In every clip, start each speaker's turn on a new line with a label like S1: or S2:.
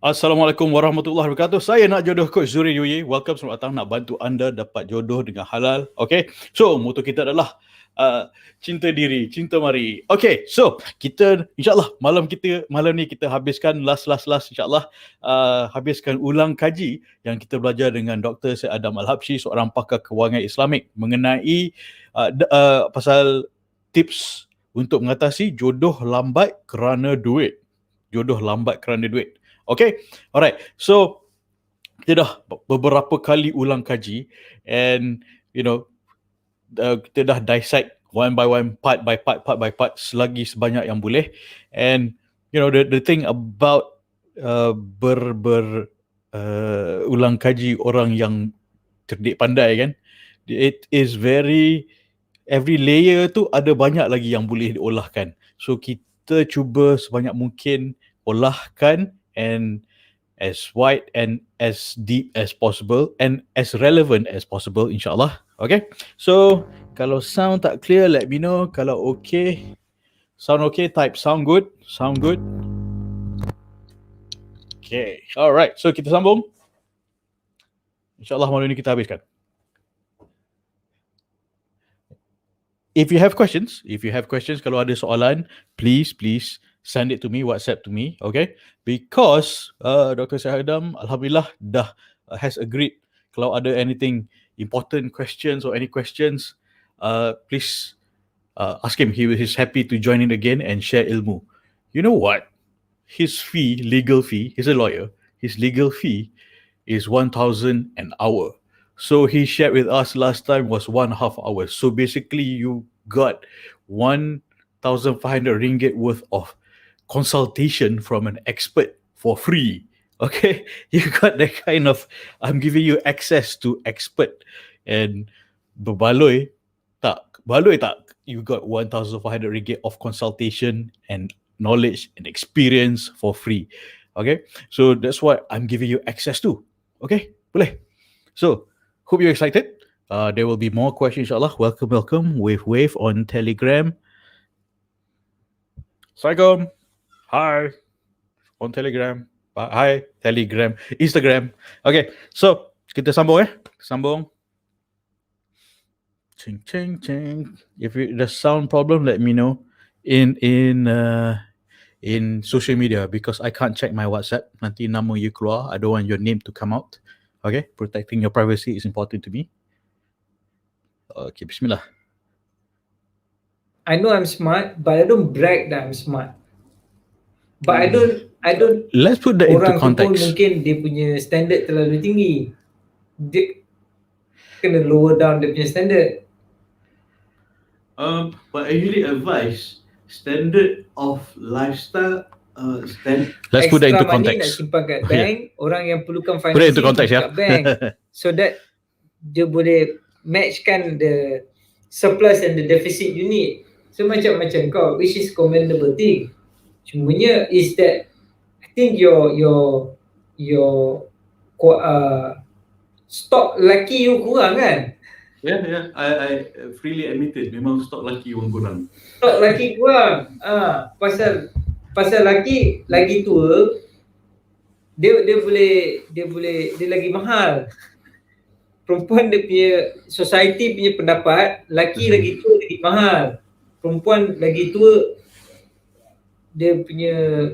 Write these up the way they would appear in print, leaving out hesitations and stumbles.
S1: Assalamualaikum warahmatullahi wabarakatuh. Saya nak jodoh Coach Zuri Yuyi. Welcome, selamat datang, nak bantu anda dapat jodoh dengan halal. Okay, so motto kita adalah cinta diri, cinta mari. Okay, so kita insyaAllah malam ni kita habiskan last insyaAllah habiskan Ulangkaji yang kita belajar dengan Dr. Syed Adam Al-Habsyi, seorang pakar Kewangan Islamik, mengenai pasal tips untuk mengatasi jodoh lambat kerana duit. Jodoh lambat kerana duit. Okay, alright. So kita dah beberapa kali ulang kaji, and kita dah dissect one by one, part by part, selagi sebanyak yang boleh. And the thing about ulang kaji orang yang cerdik pandai kan, it is every layer tu ada banyak lagi yang boleh diolahkan. So kita cuba sebanyak mungkin olahkan and as wide and as deep as possible and as relevant as possible, insyaAllah. Okay, so kalau sound tak clear, let me know. Kalau okay, sound okay, type sound good. Okay, alright, so kita sambung. InsyaAllah malam ni kita habiskan. If you have questions, kalau ada soalan, please send it to me, WhatsApp to me, okay? Because Dr. Syed Adam, Alhamdulillah, dah has agreed. Kalau ada anything important questions or any questions, please ask him. He's happy to join in again and share ilmu. You know what? His fee, legal fee, he's a lawyer, his legal fee is 1,000 an hour. So he shared with us last time was 1.5 hours. So basically you got 1,500 ringgit worth of consultation from an expert for free. Okay, you got that kind of, I'm giving you access to expert, and baloi tak, you got 1,500 ringgit of consultation and knowledge and experience for free. Okay, so that's what I'm giving you access to. Okay, boleh. So hope you're excited. There will be more questions, insyaAllah. Welcome. Wave on Telegram. Assalamualaikum. Hi. On Telegram. Hi. Telegram. Instagram. Okay, so kita sambung Sambung. Ching. If the sound problem, let me know in social media, because I can't check my WhatsApp. Nanti nama you keluar. I don't want your name to come out. Okay, protecting your privacy is important to me. Okay, bismillah.
S2: I know I'm smart, but I don't brag that I'm smart. But I don't.
S1: Let's put that into
S2: orang
S1: context.
S2: Orang mungkin dia punya standard terlalu tinggi. Dia kena lower down dia punya standard.
S1: But I usually advise standard of lifestyle. Let's put that into context.
S2: Nak simpan kat bank, orang yang perlukan financing
S1: put it into context,
S2: kat bank, so that dia boleh matchkan the surplus and the deficit you need. So macam-macam kau, which is commendable thing. Cumanya is that I think your stok lelaki you kurang kan?
S1: Yeah, I freely admit it. Memang stok lelaki orang kurang.
S2: Stok lelaki kurang. Pasal lelaki lagi tua, dia lagi mahal. Perempuan dia punya society punya pendapat, lelaki lagi tua lagi mahal. Perempuan lagi tua dia punya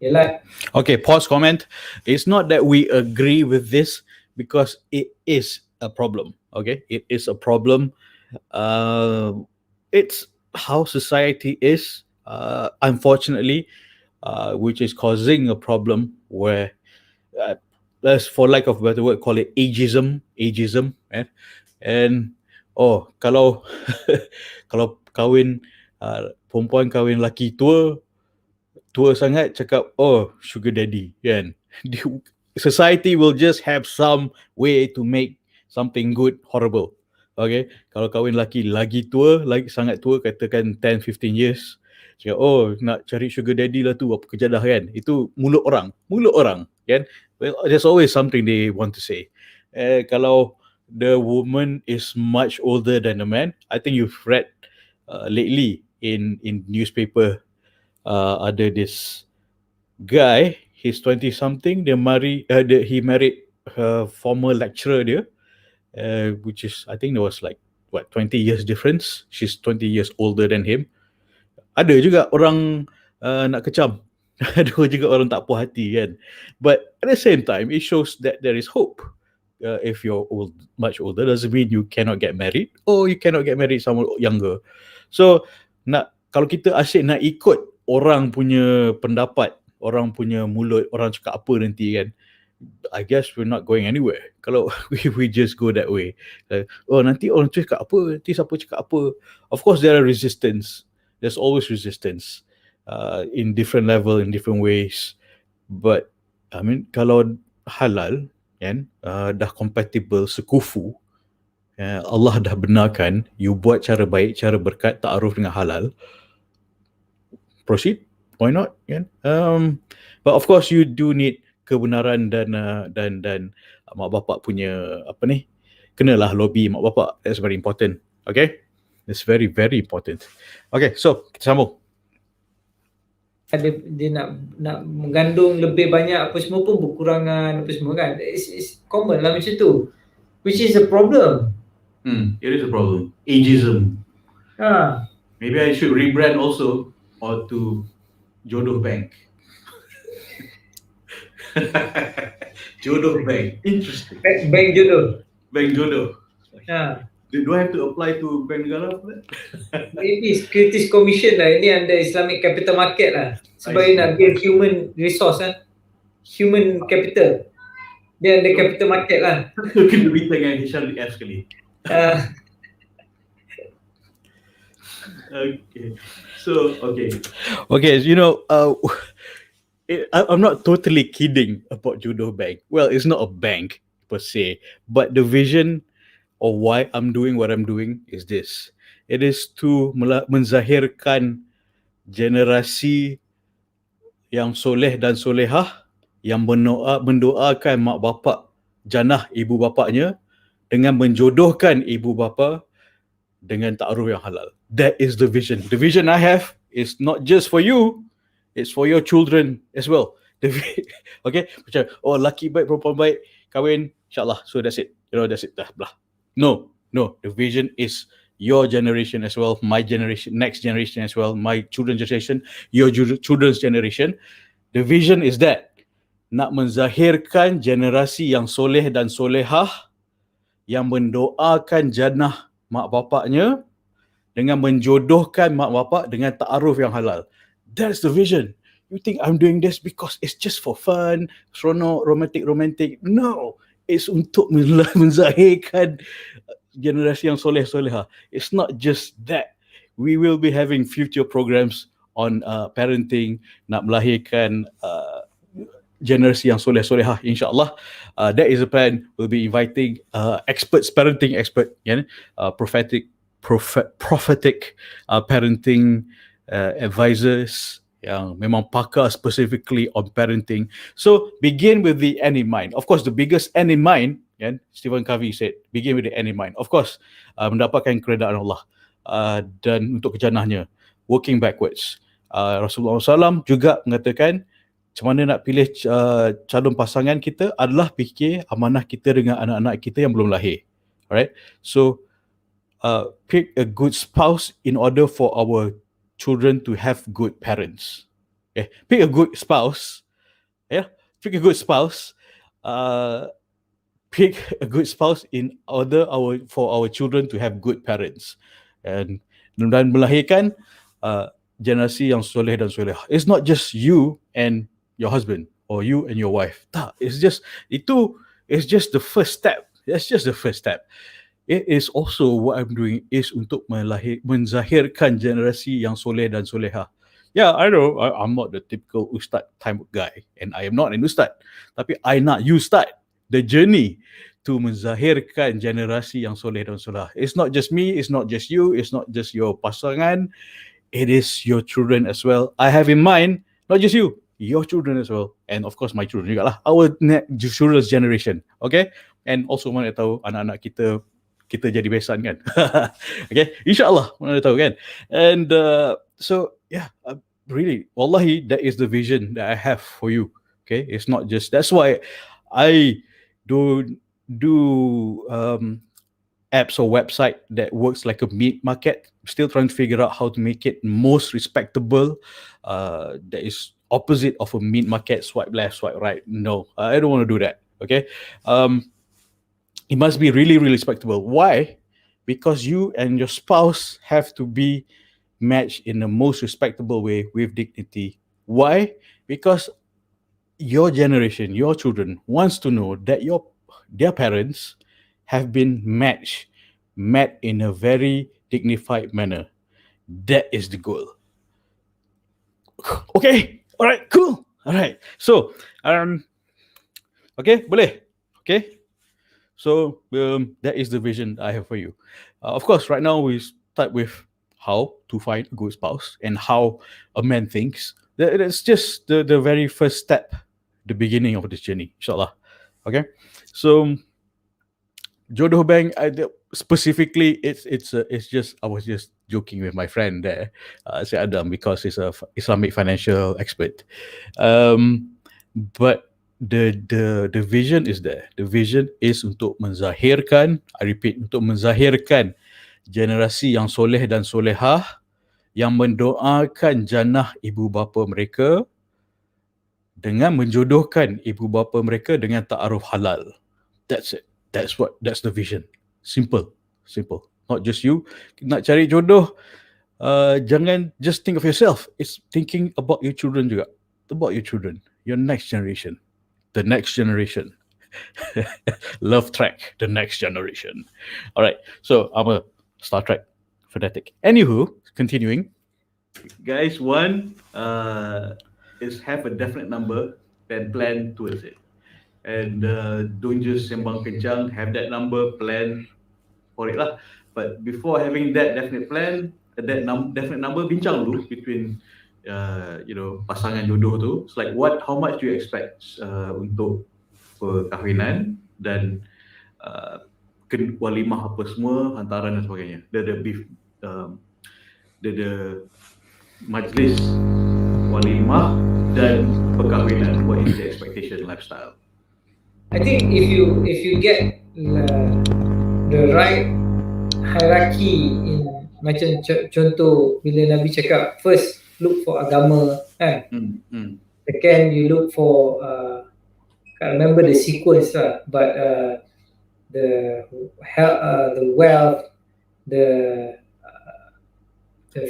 S2: yalah.
S1: Okay, pause comment. It's not that we agree with this, because it is a problem. Okay, it is a problem. It's how society is, unfortunately, which is causing a problem where let's, for lack of a better word, call it ageism, and kalau kalau kahwin perempuan kahwin lelaki tua sangat, cakap sugar daddy kan. Society will just have some way to make something good horrible. Okay, kalau kahwin lelaki lagi sangat tua, katakan 10-15 years, cakap nak cari sugar daddy lah tu, apa kejadah kan. Itu mulut orang kan. Well, there's always something they want to say. Kalau the woman is much older than the man, I think you've read lately in newspaper, ada this guy, he's 20 something, he married her former lecturer dia, which is, I think there was like 20 years difference. She's 20 years older than him. Ada juga orang nak kecam. Ada juga orang tak puas hati kan. But at the same time, it shows that there is hope. If you're much older, doesn't mean you cannot get married, or you cannot get married someone younger. So kalau kita asyik nak ikut orang punya pendapat, orang punya mulut, orang cakap apa nanti kan, I guess we're not going anywhere. Kalau we just go that way, nanti orang tu cakap apa, nanti siapa cakap apa. Of course there are resistance. There's always resistance in different level, in different ways. But I mean, kalau halal kan, dah compatible, sekufu, Allah dah benarkan, you buat cara baik, cara berkat, ta'aruf dengan halal, proceed, why not kan. But of course you do need kebenaran dan mak bapak punya kenalah lobby mak bapak. That's very important. Okay, that's very very important. Okay, so kita sambung.
S2: Dia nak mengandung lebih banyak apa semua pun berkurangan apa semua kan. It's common lah macam tu, which is a problem.
S1: It is a problem. Ageism. Maybe I should rebrand also, or to Jodoh Bank. Jodoh Bank. Interesting.
S2: Bank Jodoh.
S1: Bank Jodoh. Do I have to apply to Bank Negara for that?
S2: Maybe Securities Commission lah. Ini under Islamic Capital Market lah. Sebab dia nak build human resource lah. Human capital. Dia under capital market lah.
S1: Kena bintang dengan HRF sekali. Okay. So, okay, you know, I'm not totally kidding about Jodoh Bank. Well, it's not a bank per se, but the vision of why I'm doing what I'm doing is this. It is to menzahirkan generasi yang soleh dan solehah, yang mendoakan mak bapak janah ibu bapaknya dengan menjodohkan ibu bapa dengan ta'aruf yang halal. That is the vision. The vision I have is not just for you, it's for your children as well. Okay, macam laki baik, perempuan baik, kahwin, insyaAllah, so that's it. You know, that's it. Dah, blah. No. The vision is your generation as well, my generation, next generation as well, my children's generation, your children's generation. The vision is that nak menzahirkan generasi yang soleh dan solehah, yang mendoakan janah mak bapaknya dengan menjodohkan mak bapak dengan ta'aruf yang halal. That's the vision. You think I'm doing this because it's just for fun, seronok, romantic? No, it's untuk menzahirkan generasi yang soleh-solehah. It's not just that. We will be having future programs on parenting, nak melahirkan generasi yang soleh-solehah, insyaAllah. That is a plan. We'll be inviting experts, parenting expert, prophetic parenting advisors yang memang pakar specifically on parenting. So begin with the end in mind. Of course, the biggest end in mind, Stephen Covey said, begin with the end in mind. Of course, mendapatkan keredaan Allah dan untuk kejanahnya, working backwards. Rasulullah SAW juga mengatakan, macam mana nak pilih calon pasangan kita adalah fikir amanah kita dengan anak-anak kita yang belum lahir. Alright, so pick a good spouse in order for our children to have good parents. Okay, pick a good spouse. Pick a good spouse. Pick a good spouse in order for our children to have good parents, dan melahirkan generasi yang soleh dan solehah. It's not just you and your husband or you and your wife. Tak, it's just the first step. That's just the first step. It is also what I'm doing is untuk menzahirkan generasi yang soleh dan solehah. Yeah, I know I'm not the typical ustad type of guy, and I am not an ustad. Tapi I nak you start the journey to menzahirkan generasi yang soleh dan solehah. It's not just me, it's not just you, it's not just your pasangan, it is your children as well. I have in mind, not just you, your children as well, and of course my children juga lah, our children's generation. Okay, and also mana tahu anak-anak kita jadi besan kan. Okay, insyaAllah, mana tahu kan. And so yeah, really, wallahi, that is the vision that I have for you. Okay, it's not just. That's why I don't do apps or website that works like a meat market. Still trying to figure out how to make it most respectable. That is opposite of a meat market. Swipe left, swipe right. No, I don't want to do that. Okay, it must be really, really respectable. Why? Because you and your spouse have to be matched in the most respectable way with dignity. Why? Because your generation, your children wants to know that their parents have been met in a very dignified manner. That is the goal. Okay, all right, cool. All right, so okay, boleh. Okay, so that is the vision I have for you. Of course, right now we start with how to find a good spouse and how a man thinks. That's just the very first step, the beginning of this journey, inshallah. Okay, so Jodoh Bank, specifically, it's just I was just joking with my friend there, si Adam, because he's a Islamic financial expert. But the vision is there. The vision is untuk menzahirkan, I repeat, untuk menzahirkan generasi yang soleh dan solehah yang mendoakan jannah ibu bapa mereka dengan menjodohkan ibu bapa mereka dengan ta'aruf halal. That's it. That's the vision. Simple. Not just you nak cari jodoh, jangan just think of yourself. It's thinking about your children juga. About your children, your next generation, the next generation. Love track, the next generation. All right. So I'm a Star Trek fanatic. Anywho, continuing, guys. One is have a definite number, then plan towards it. And don't just sembang kencang, have that number, plan for it lah. But before having that definite plan, definite number, bincang dulu between pasangan jodoh tu. It's like how much do you expect untuk perkahwinan dan walimah apa semua, hantaran dan sebagainya. The majlis walimah dan perkahwinan, what is the expectation lifestyle?
S2: I think if you get the right hierarchy in macam contoh bila Nabi cakap first look for agama kan. Second you look for can't remember the sequence lah, but the wealth, the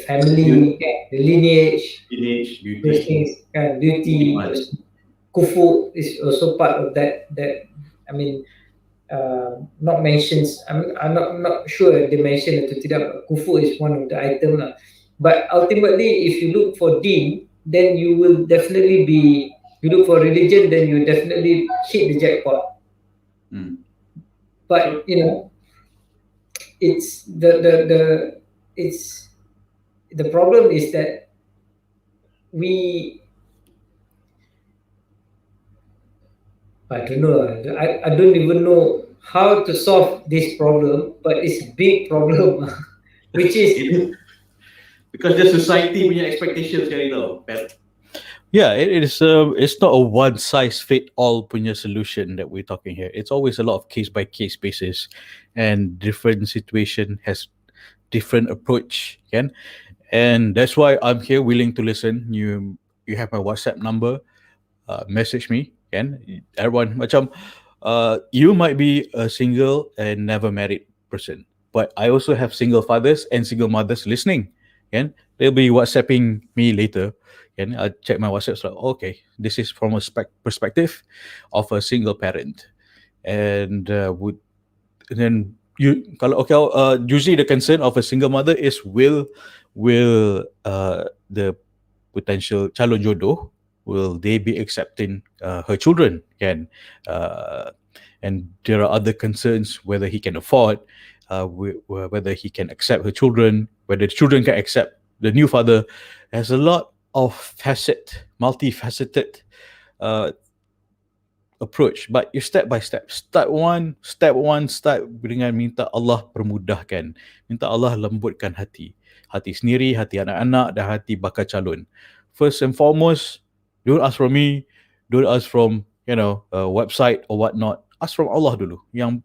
S2: family, the lineage, beauty, beauty. Kufu is also part of that. I mean, not mentions. I'm not sure if they mention atau tidak. Kufu is one of the item lah. But ultimately, if you look for deen, then you will definitely be. You look for religion, then you definitely hit the jackpot. But it's the problem is that I don't know. I don't even know how to solve this problem, but it's a big problem, which is
S1: because the society punya expectations kali tau. Yeah, it is. It's not a one size fit all punya solution that we're talking here. It's always a lot of case by case basis, and different situation has different approach. Kan? And that's why I'm here, willing to listen. You have my WhatsApp number. Message me. Kan? Everyone macam you might be a single and never married person, but I also have single fathers and single mothers listening. Kan? They'll be WhatsApping me later. And I check my WhatsApp. So okay, this is from a perspective of a single parent, and then you usually the concern of a single mother is will the potential calon jodoh, will they be accepting her children? And there are other concerns, whether he can afford, whether he can accept her children, whether the children can accept the new father. There's a lot of multifaceted approach, but you step by step. Step one, start dengan minta Allah permudahkan, minta Allah lembutkan hati sendiri, hati anak-anak dan hati bakal calon. First and foremost, don't ask from me Don't ask from website or whatnot. Ask from Allah dulu, yang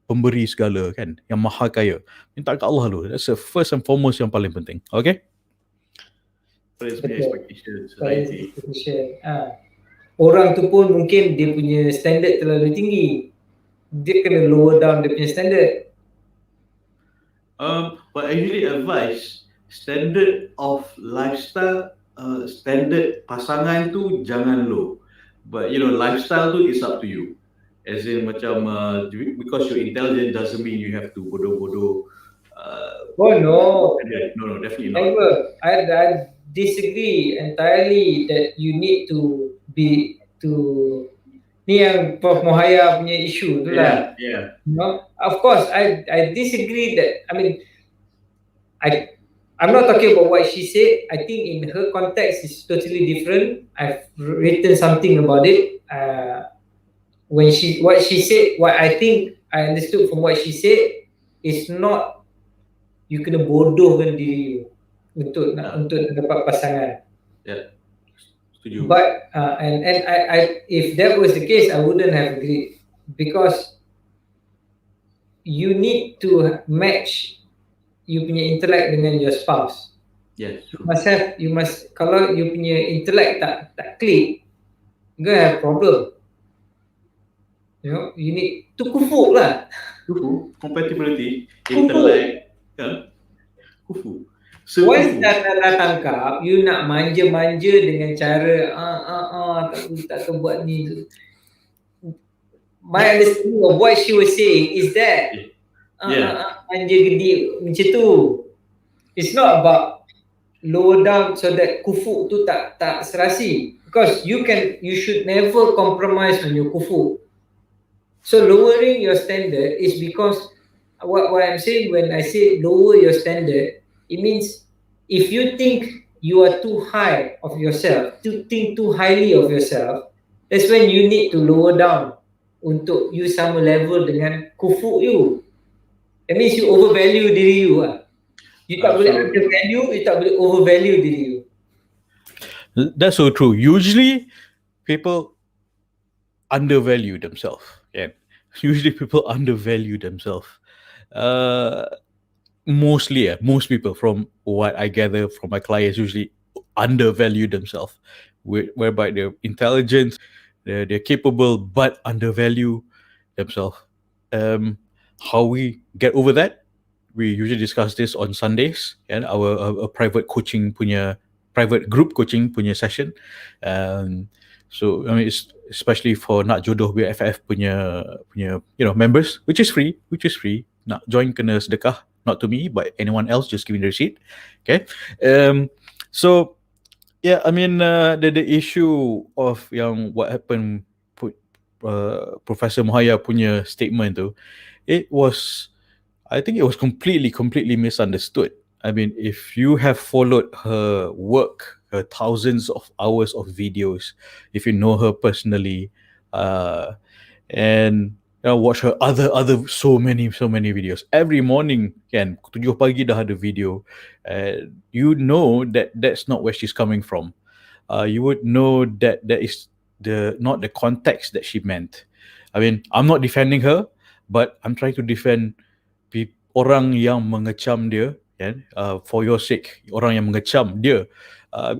S1: pemberi segala kan, yang maha kaya. Minta ke Allah dulu. That's the first and foremost yang paling penting. Okay? Parents punya expectation, society.
S2: Orang tu pun mungkin dia punya standard terlalu tinggi. Dia kena lower down dia punya standard.
S1: But I usually advise standard of lifestyle, standard pasangan tu jangan low. But lifestyle tu is up to you. As in macam because you're intelligent doesn't mean you have to bodoh-bodoh.
S2: Oh no.
S1: No, definitely not.
S2: Never. I disagree entirely that you need to be to ni yang Prof Mohaya punya issue tu lah.
S1: Yeah.
S2: No, of course I disagree that. I mean, I'm not talking about what she said. I think in her context is totally different. I've written something about it. What she said, what I think I understood from what she said is not you kena bodohkan diri you untuk dapat pasangan.
S1: Yeah. Setuju.
S2: But and I if that was the case, I wouldn't have agreed, because you need to match you punya intellect dengan your spouse.
S1: Yes.
S2: You must kalau you punya intellect tak click, you're gonna have problem. You need to kufu lah.
S1: Kufu, compatibility, intellect, kufu. So
S2: once dah tangkap, you nak manja-manja dengan cara tak buat ni. My understanding of what she was saying is that manja gede macam tu. It's not about lower down so that kufu tu tak serasi, because you should never compromise on your kufu. So lowering your standard is because what I'm saying when I say lower your standard, it means if you think you are too high of yourself, to think too highly of yourself, that's when you need to lower down untuk you sama level dengan kufu you. That means you overvalue diri you lah. You tak boleh undervalue, you tak boleh overvalue diri you.
S1: That's so true. Usually people undervalue themselves. Yeah. Usually people undervalue themselves. Mostly, most people, from what I gather from my clients, usually undervalue themselves, whereby they're intelligent, they're capable, but undervalue themselves. How we get over that? We usually discuss this on Sundays, and our private coaching punya, private group coaching punya session. So I mean, it's especially for nak jodoh BFF punya members, which is free. Nak join kena sedekah, not to me but anyone else, just give me the receipt. Okay. So yeah, I mean the issue of yang what happened, Professor Mohaya punya statement tu, I think it was completely misunderstood. I mean, if you have followed her work, her thousands of hours of videos, if you know her personally, and watch her other so many videos every morning, kan 7 pagi dah ada video, you know that that's not where she's coming from. You would know that is not the context that she meant. I mean, I'm not defending her, but I'm trying to defend orang yang mengecam dia, kan, for your sake. Orang yang mengecam dia,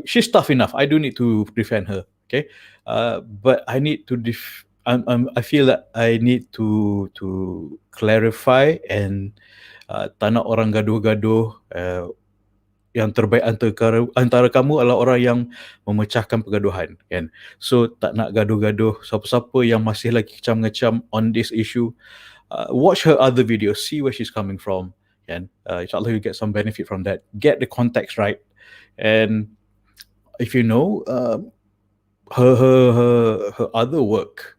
S1: she's tough enough. I don't need to defend her, okay? But I need to I feel that I need to clarify and tak nak orang gaduh-gaduh. Yang terbaik antara kamu adalah orang yang memecahkan pergaduhan, kan? So tak nak gaduh-gaduh. Siapa-siapa yang masih lagi kecam-ngecam on this issue, watch her other videos, see where she's coming from, and inshallah you get some benefit from that. Get the context right, and if you know her other work,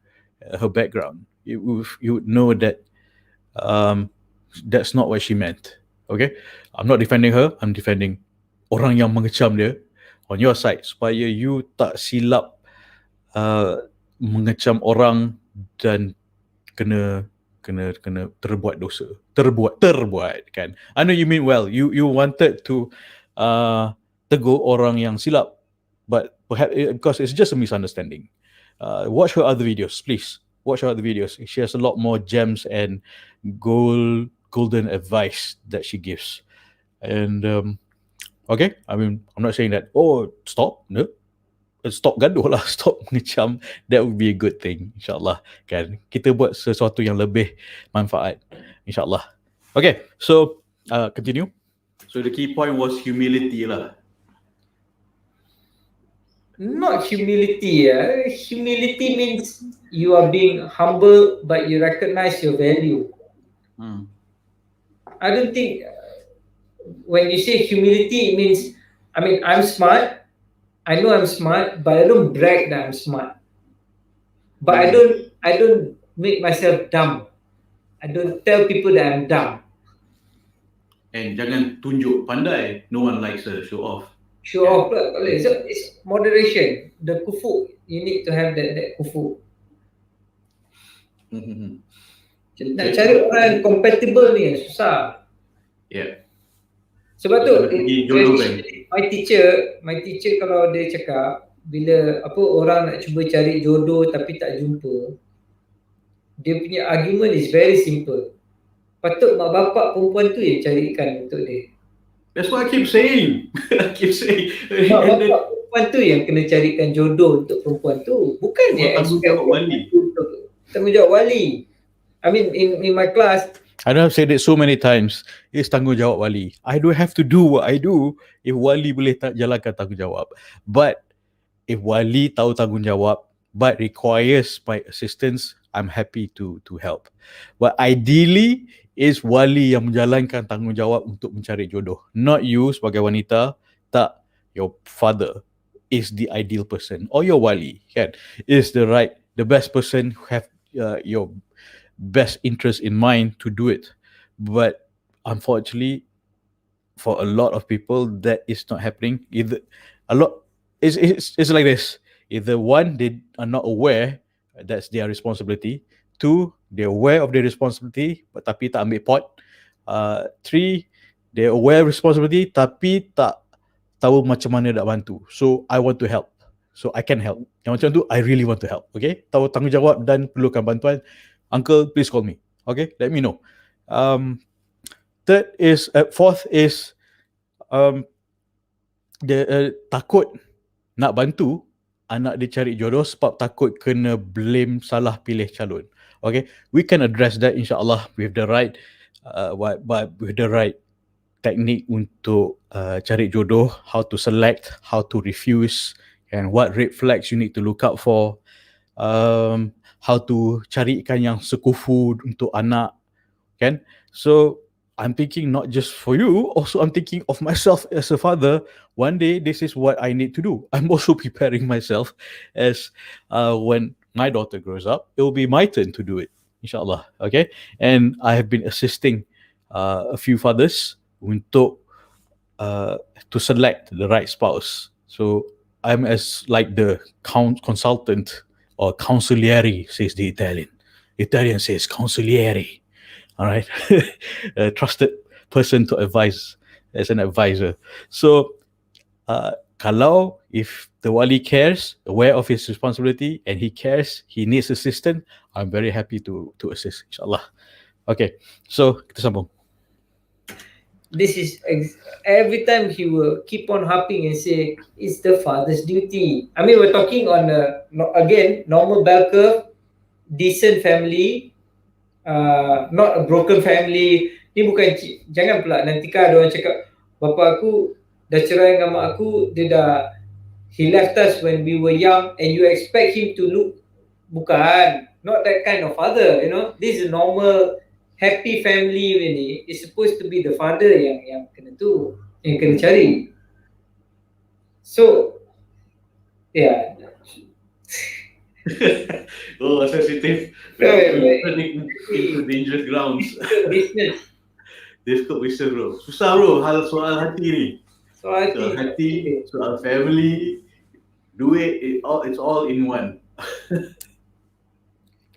S1: her background, you would know that that's not what she meant. Okay, I'm not defending her, I'm defending orang yang mengecam dia on your side, supaya you tak silap mengecam orang dan kena terbuat dosa, terbuat kan. I know you mean well, you wanted to tegur orang yang silap, but perhaps because it's just a misunderstanding. Watch her other videos, please. Watch her other videos. She has a lot more gems and golden advice that she gives. And okay, I mean, I'm not saying that, oh, stop, no. Stop gaduh lah, stop mengecam. That would be a good thing, insyaAllah. Kan? Kita buat sesuatu yang lebih manfaat, insyaAllah. Okay, so continue. So the key point was humility lah.
S2: Not humility. Humility means you are being humble, but you recognize your value. I don't think when you say humility, it means, I mean, I'm smart. I know I'm smart, but I don't brag that I'm smart. But I don't make myself dumb. I don't tell people that I'm dumb.
S1: And jangan tunjuk pandai. No one likes to show off.
S2: Show off pula tak boleh. So it's moderation. The kufu, you need to have that kufu. Nak cari orang yang compatible ni susah.
S1: Yeah.
S2: Sebab tu my teacher kalau dia cakap bila orang nak cuba cari jodoh tapi tak jumpa, dia punya argument is very simple. Patut mak bapak perempuan tu yang carikan untuk dia.
S1: That's what I keep saying. Mak
S2: bapak perempuan tu yang kena carikan jodoh untuk perempuan tu. Bukan dia
S1: tanggungjawab wali.
S2: Tanggungjawab wali. I mean, in my class,
S1: I know I've said it so many times. It's tanggungjawab wali. I don't have to do what I do if wali boleh jalankan tanggungjawab. But if wali tahu tanggungjawab but requires my assistance, I'm happy to help. But ideally, is wali yang menjalankan tanggungjawab untuk mencari jodoh. Not you sebagai wanita. Tak. Your father is the ideal person. Or your wali, kan? Is the best person who have your best interest in mind to do it. But unfortunately, for a lot of people, that is not happening. It's like this. Either one, they are not aware that's their responsibility. Two, they're aware of their responsibility but tapi tak ambil pot. Three, they're aware of responsibility tapi tak tahu macam mana nak bantu. So I want to help. So I can help. Yang macam tu, I really want to help. Okay, tahu tanggungjawab dan perlukan bantuan. Uncle, please call me. Okay, let me know. Fourth is takut nak bantu anak dia cari jodoh sebab takut kena blame salah pilih calon. Okay, we can address that insyaAllah with the right technique untuk cari jodoh, how to select, how to refuse, and what red flags you need to look out for, how to carikan yang sekufu untuk anak, kan? So I'm thinking not just for you, also I'm thinking of myself as a father. One day, this is what I need to do. I'm also preparing myself as when my daughter grows up, it will be my turn to do it, insyaAllah. Okay, and I have been assisting a few fathers untuk to select the right spouse. So I'm as like the consultant or consigliere, says the Italian. Italian says consigliere. All right, a trusted person to advise as an advisor. So kalau if the wali cares, aware of his responsibility, and he cares, he needs assistance, I'm very happy to assist, insyaAllah. Okay, so kita sambung.
S2: This is every time he will keep on harping and say it's the father's duty. I mean, we're talking on again normal bell curve, decent family, not a broken family. Ni bukan, jangan pula nanti kan ada orang cakap bapa aku dah cerai dengan mak aku, he left us when we were young and you expect him to look. Bukan, not that kind of father, you know. This is a normal happy family really. It's supposed to be the father yang kena cari. So yeah.
S1: Oh, sensitive. Into dangerous grounds.
S2: Business.
S1: Difficult business, bro. Susah, bro. Soal hati ni.
S2: Soal
S1: hati, soal family, duit, it's all in one.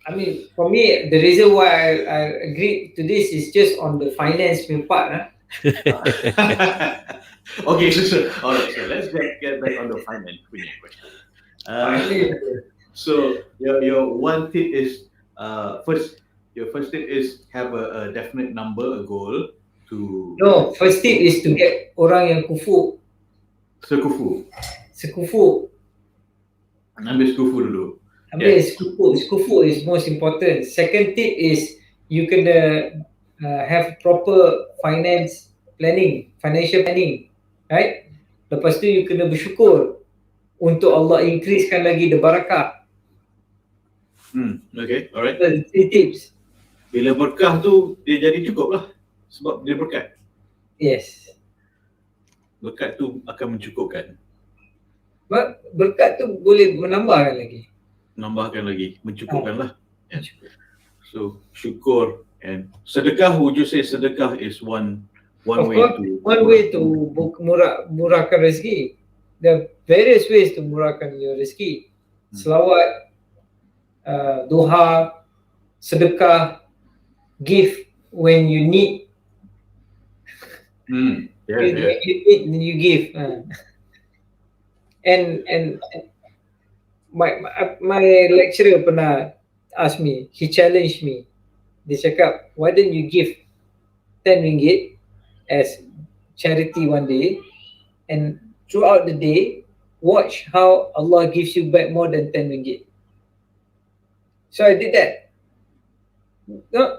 S2: I mean, for me, the reason why I agreed to this is just on the finance part.
S1: Okay, so all right, so let's get back on the finance question. So your one tip is your first tip is have a definite number, a goal to
S2: No, first tip is to get orang yang kufu.
S1: sekufu.
S2: Sekufu.
S1: Ambil sekufu dulu.
S2: Ambil sekufu. Sekufu is most important. Second tip is you can have proper financial planning, right? Lepas tu you kena bersyukur untuk Allah increasekan lagi the barakah.
S1: Okay, alright.
S2: That's 3 tips.
S1: Bila berkah tu dia jadi cukup lah sebab dia berkat.
S2: Yes.
S1: Berkat tu akan mencukupkan.
S2: Berkat tu boleh menambahkan lagi.
S1: Mencukupkan lah. Yeah. So syukur and sedekah. Would you say sedekah is one way
S2: to murahkan rezeki? There are various ways to murahkan your rezeki. Selawat, duha, sedekah, give when you need. When you need, then you give. And my lecturer pernah ask me, he challenged me. Dia cakap, why don't you give 10 ringgit as charity one day, and throughout the day watch how Allah gives you back more than 10 ringgit. So I did that,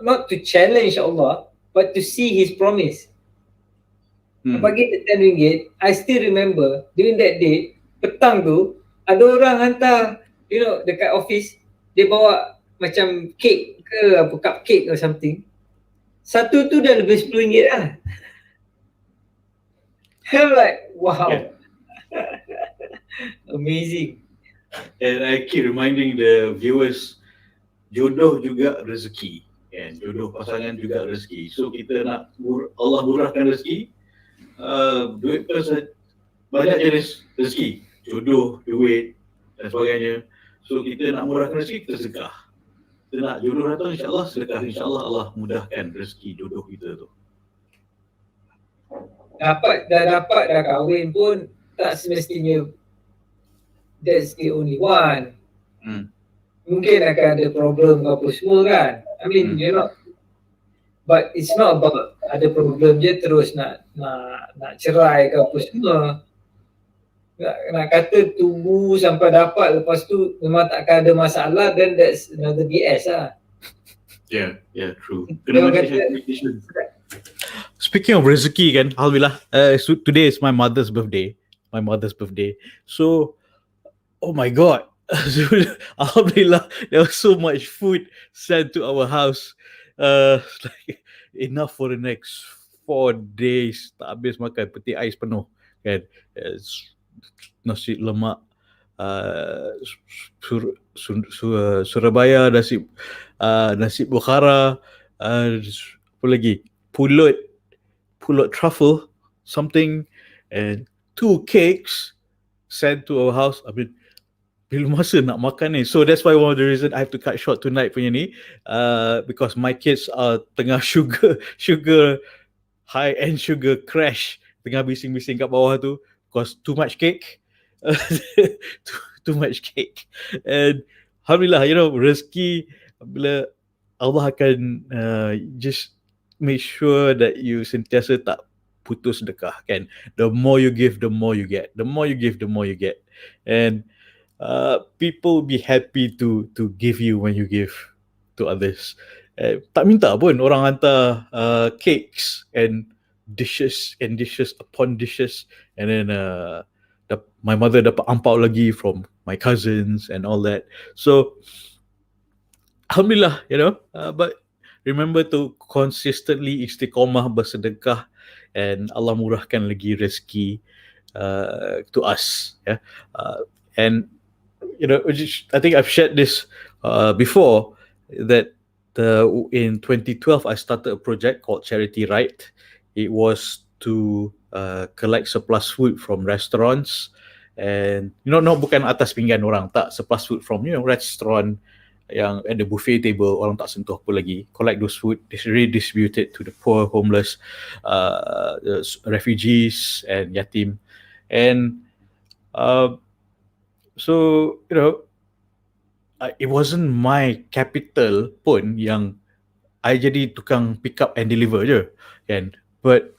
S2: not to challenge Allah, but to see His promise. Bagi dia 10 ringgit, I still remember during that day, petang tu ada orang hantar, dekat office, dia bawa macam cake ke apa, cupcake or something. Satu tu dah lebih 10 ringgit lah. I'm like, wow. Amazing.
S1: And I keep reminding the viewers, jodoh juga rezeki, and jodoh pasangan juga rezeki. So kita nak Allah murahkan rezeki, duit pun banyak jenis rezeki, jodoh, duit dan sebagainya. So kita nak murahkan rezeki, kita sedekah. Kita nak jodoh datang, insyaAllah sedekah, insyaAllah Allah mudahkan rezeki jodoh kita tu.
S2: Dah kahwin pun tak semestinya that's the only one. Mungkin akan ada problem apa semua kan. I mean, but it's not about ada problem je terus nak cerai ke apa semua. Nak kata tunggu sampai dapat, lepas tu memang takkan ada masalah, then that's another BS lah.
S1: Yeah, true. Speaking of rezeki kan, alhamdulillah, so today is my mother's birthday. So, oh my God, alhamdulillah, there was so much food sent to our house. Like enough for the next 4 days. Tak habis makan, peti ais penuh kan. Nasi lemak, Surabaya, nasi Bukhara, apa lagi, pulut truffle something, and 2 cakes sent to our house. I mean, belum masa nak makan ni. So that's why one of the reason I have to cut short tonight punya ni, because my kids are tengah sugar high end sugar crash, tengah bising-bising kat bawah tu because too much cake. too much cake. And alhamdulillah, rezeki, bila Allah akan just make sure that you sentiasa tak putus sedekah kan. The more you give, the more you get. The more you give, the more you get. And people will be happy to give you when you give to others. Tak minta pun orang hantar cakes and dishes upon dishes, and then my mother dapat ampau lagi from my cousins and all that. So alhamdulillah, but remember to consistently istiqamah bersedekah, and Allah murahkan lagi rezeki to us. And I think I've shared this before, that in 2012 I started a project called Charity Right. It was to collect surplus food from restaurants, and not bukan atas pinggan orang, tak, surplus food from restaurant yang ada buffet table, orang tak sentuh apa lagi, collect those food, redistribute it to the poor, homeless, refugees and yatim. And so it wasn't my capital pun yang I jadi tukang pick up and deliver je kan. But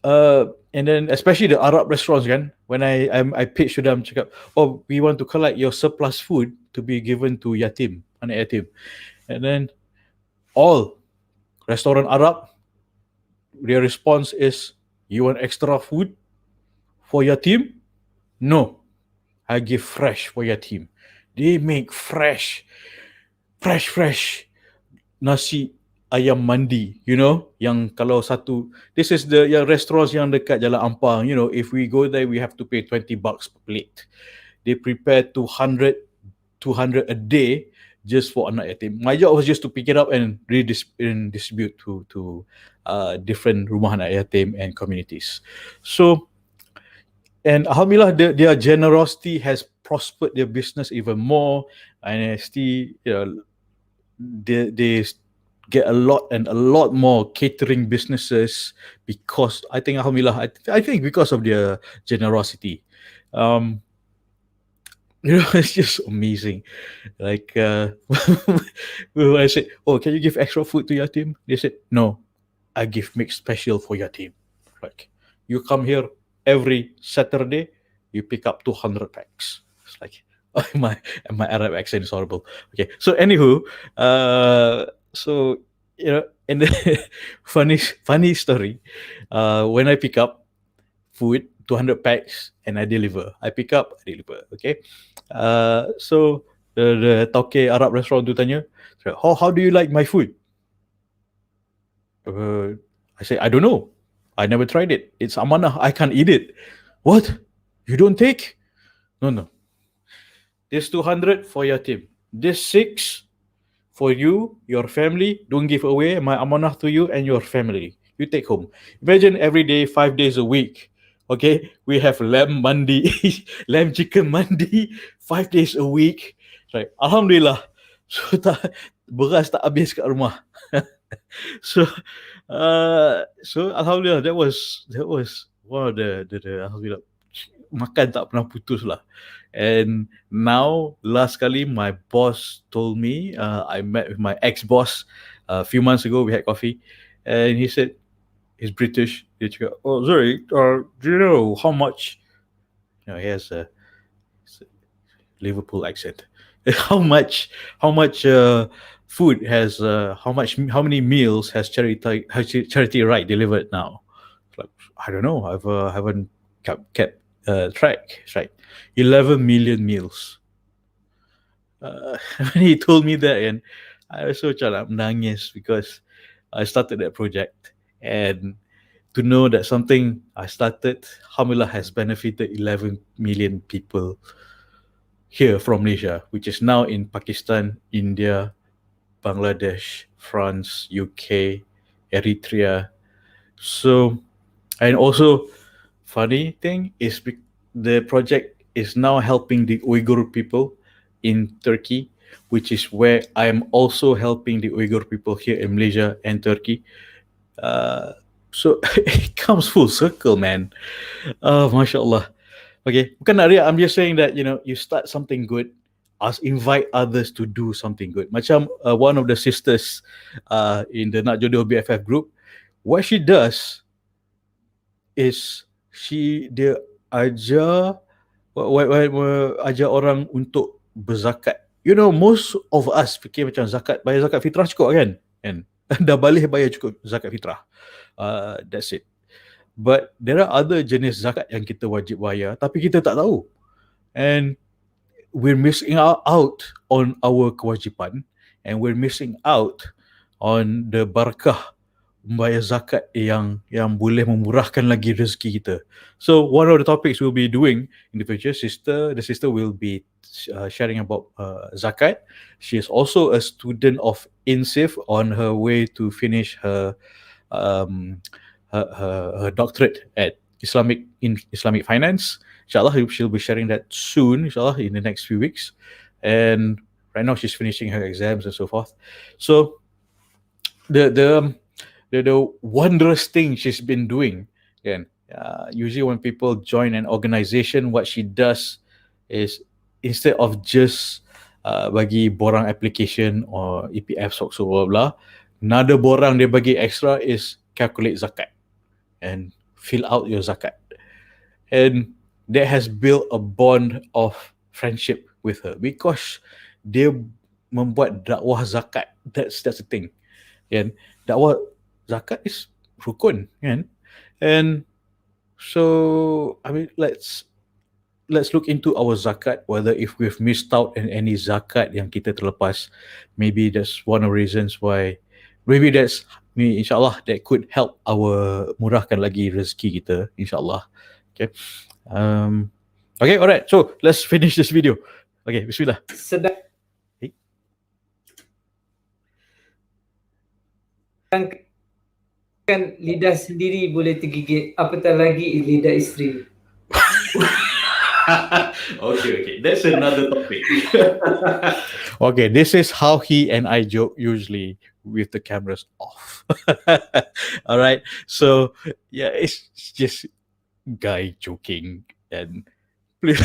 S1: and then especially the Arab restaurants kan, when I pitch to them, cakap, oh, we want to collect your surplus food to be given to yatim, anak yatim. And then all restaurant Arab, their response is, you want extra food for yatim? No, I give fresh for yatim. They make fresh nasi ayam mandi, you know, yang kalau satu, this is the yang restaurants yang dekat Jalan Ampang, you know, if we go there we have to pay $20 per plate. They prepare 200 a day just for anak yatim. My job was just to pick it up and distribute to different rumah anak yatim and communities. So, and alhamdulillah, their generosity has prospered their business even more, and still, you know, they get a lot more catering businesses because I think alhamdulillah, I think because of their generosity. You know, it's just amazing. Like when I said, oh, can you give extra food to your team? They said, no, I give mixed special for your team. Like, you come here every Saturday, you pick up 200 packs. It's like, oh, my Arab accent is horrible. Okay, so anywho, so, you know, and then funny story. When I pick up food, 200 packs, and I deliver. I pick up, I deliver. Okay, so the tauke Arab restaurant tu tanya, how do you like my food? I say, I don't know. I never tried it. It's amanah. I can't eat it. What? You don't take? No. This 200 for your team. This 6 for you, your family. Don't give away. My amanah to you and your family. You take home. Imagine every day, 5 days a week. Okay, we have lamb mandi, lamb chicken mandi, 5 days a week. Right. Alhamdulillah. So beras tak habis kat rumah. So alhamdulillah, that was one of the alhamdulillah, makan tak pernah putus lah. And now, last kali my boss told me, I met with my ex-boss a few months ago, we had coffee, and he said, he's British, dia cakap, oh sorry, do you know how much, you know, he has a Liverpool accent, how much food has how many meals has Charity Right delivered now? Like, I don't know, I've haven't kept track. It's right, 11 million meals. When he told me that, and I was so nangis because I started that project, and to know that something I started, alhamdulillah, has benefited 11 million people here from Malaysia, which is now in Pakistan, India, Bangladesh, France, UK, Eritrea. So, and also, funny thing is the project is now helping the Uyghur people in Turkey, which is where I am also helping the Uyghur people here in Malaysia and Turkey. So it comes full circle, man. MashaAllah. Okay, bukan nak riak, I'm just saying that, you know, you start something good, invite others to do something good. Macam one of the sisters in the Nak Jodoh BFF group, what she does is dia ajar orang untuk berzakat. You know, most of us fikir macam zakat, bayar zakat fitrah cukup kan? Dah balik bayar cukup zakat fitrah. That's it. But there are other jenis zakat yang kita wajib bayar, tapi kita tak tahu. And we're missing out on our kewajipan, and we're missing out on the barakah membayar zakat yang boleh memurahkan lagi rezeki kita. So one of the topics we'll be doing in the future, the sister will be sharing about zakat. She is also a student of INSIF on her way to finish her doctorate at Islamic finance. Inshallah, she'll be sharing that soon, inshallah, in the next few weeks. And right now she's finishing her exams and so forth. So the wondrous thing she's been doing, again, usually when people join an organization, what she does is, instead of just bagi borang application or EPF so blah blah. Another borang dia bagi extra is calculate zakat and fill out your zakat. And that has built a bond of friendship with her because dia membuat dakwah zakat. That's the thing. And dakwah zakat is rukun, kan? And so I mean let's look into our zakat, whether if we've missed out on any zakat yang kita terlepas. Maybe that's one of the reasons why. Maybe that's insyaAllah that could help our murahkan lagi rezeki kita, insyaAllah. Okay. Okay, alright. So let's finish this video. Okay, bismillah.
S2: Sedangkan lidah sendiri boleh tergigit, apatah lagi lidah isteri.
S1: Okay. That's another topic. Okay, this is how he and I joke usually with the cameras off. All right. So yeah, it's just guy joking, and please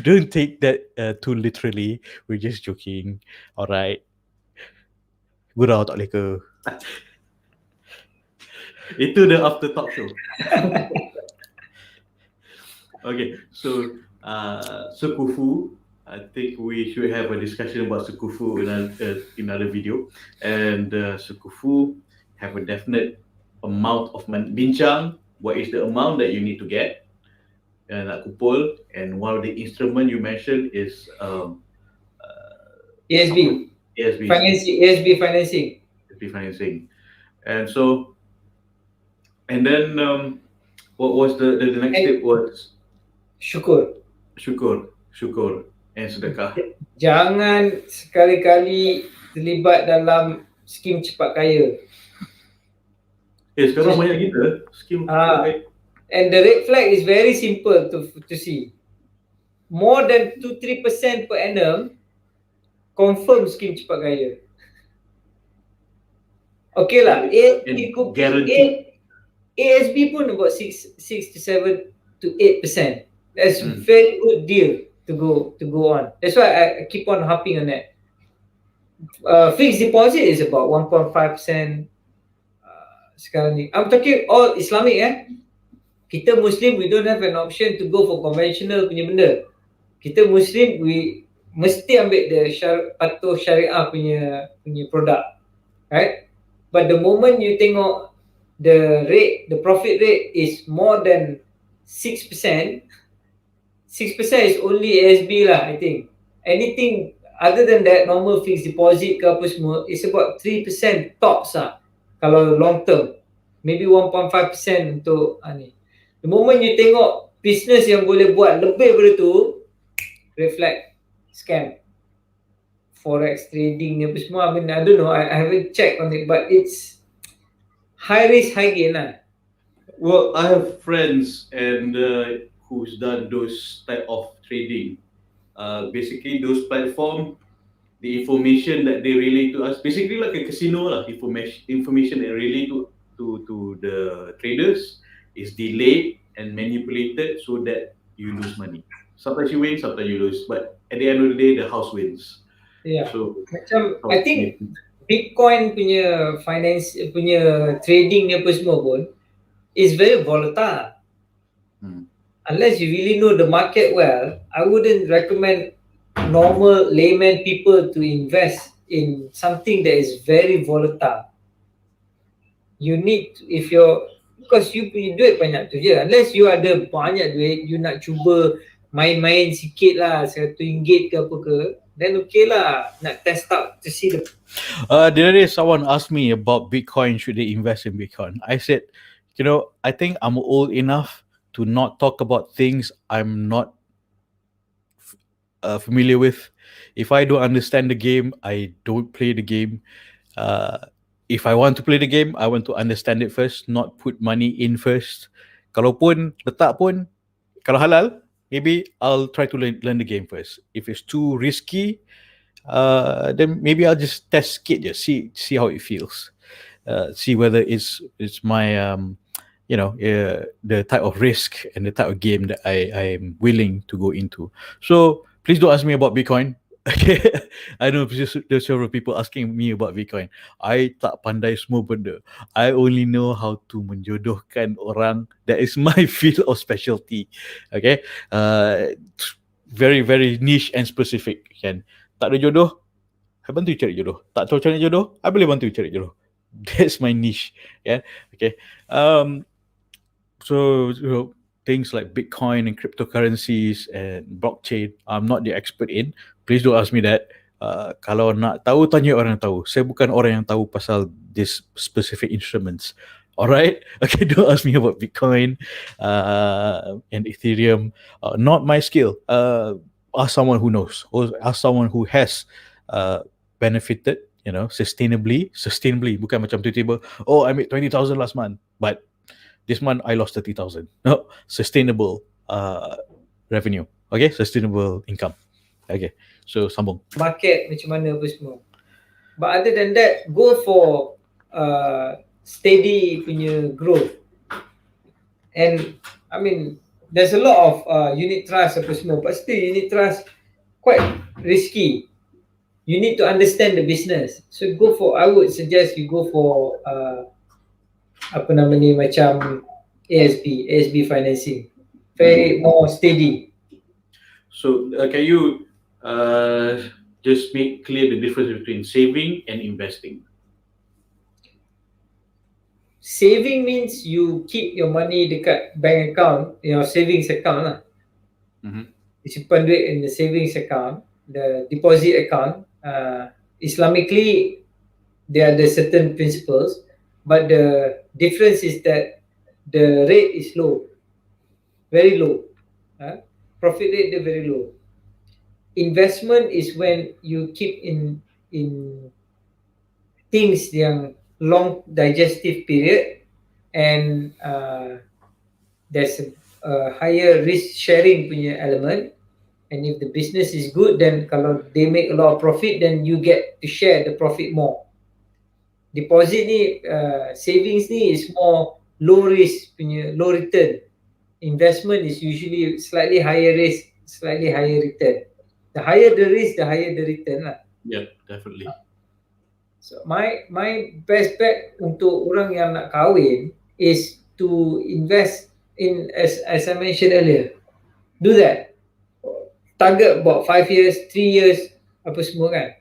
S1: don't take that too literally. We're just joking. All right. Gurau tak boleh ke? Itu the after talk show. Okay, so sekufu, I think we should have a discussion about sekufu in another video. And sekufu have a definite amount of bincang. What is the amount that you need to get? Nak kumpul. And one of the instrument you mentioned is
S2: ASB. Financing. ASB financing.
S1: ASB financing. And so, and then what was the next step was? Syukur and sedekah.
S2: Jangan sekali-kali terlibat dalam skim cepat kaya.
S1: Sekarang banyak kita skim cepat kaya.
S2: And the red flag is very simple to see. More than 2-3% per annum confirm skim cepat kaya. Okay lah, ASB pun about 6 to 7 to 8%. That's very good deal to go on. That's why I keep on harping on that. Fixed deposit is about 1.5% sekarang ni. I'm talking all Islamic. Kita Muslim, we don't have an option to go for conventional punya benda. Kita Muslim, we mesti ambil the patuh syariah punya produk, right? But the moment you tengok the rate, the profit rate is more than 6%, 6% is only ASB lah, I think. Anything other than that, normal fixed deposit ke apa semua, is about 3% tops lah. Kalau long term, maybe 1.5% untuk ni. The moment you tengok business yang boleh buat lebih daripada tu, red flag, scam, forex trading ni apa semua. I mean, I don't know, I haven't checked on it, but it's high risk, high gain lah.
S1: Well, I have friends and who's done those type of trading. Basically, those platform, the information that they relay to us, basically like a casino lah. Information that relay to the traders is delayed and manipulated so that you lose money. Sometimes you win, sometimes you lose, but at the end of the day, the house wins.
S2: Yeah. So macam I think Bitcoin punya finance punya trading ni apa semua pun is very volatile. Unless you really know the market well, I wouldn't recommend normal layman people to invest in something that is very volatile. You need to, because you punya duit banyak tu je. Unless you ada banyak duit, you nak cuba main-main sikit lah, RM1 ke apa ke, then okay lah, nak test out to see the...
S1: The other day someone asked me about Bitcoin, should they invest in Bitcoin? I said, I think I'm old enough to not talk about things I'm not familiar with. If I don't understand the game, I don't play the game. If I want to play the game, I want to understand it first, not put money in first. Kalaupun letak pun, kalau halal, maybe I'll try to learn the game first. If it's too risky, then maybe I'll just test sikit je, see how it feels. See whether it's my the type of risk and the type of game that I am willing to go into. So please don't ask me about Bitcoin. Okay, I know there's several people asking me about Bitcoin. I tak pandai semua benda. I only know how to menjodohkan orang. That is my field of specialty. Okay, very very niche and specific. Kan, tak ada jodoh, I bantu you cari jodoh. Tak tahu cari jodoh, I boleh bantu you cari jodoh. That's my niche. Yeah. Okay. So things like Bitcoin and cryptocurrencies and blockchain, I'm not the expert in. Please don't ask me that. Kalau nak tahu, tanya orang yang tahu. Saya bukan orang yang tahu pasal this specific instruments. Alright? Okay, don't ask me about Bitcoin and Ethereum. Not my skill. Ask someone who knows. Or ask someone who has benefited, sustainably. Bukan macam tiba-tiba, oh, I made 20,000 last month. But this month I lost 30,000. No, sustainable revenue. Okay, sustainable income. Okay, so sambung.
S2: Market macam mana apa semua. But other than that, go for steady punya growth. And I mean, there's a lot of unit trust apa semua, but still unit trust quite risky. You need to understand the business. So I would suggest you go for apa nama ni, macam ASB financing, very more steady.
S1: So can you just make clear the difference between saving and investing?
S2: Saving means you keep your money dekat bank account, your savings account lah. You simpan duit in the savings account, the deposit account. Islamically, there are the certain principles, but the difference is that the rate is low, very low. Profit rate is very low. Investment is when you keep in things yang long digestive period, and there's a higher risk sharing punya element. And if the business is good, then kalau they make a lot of profit, then you get to share the profit more. Deposit ni, savings ni is more low risk punya, low return. Investment is usually slightly higher risk, slightly higher return. The higher the risk, the higher the return lah.
S1: Yeah, definitely.
S2: So my best bet untuk orang yang nak kahwin is to invest in, as I mentioned earlier, do that. Target about 5 years, 3 years, apa semua kan.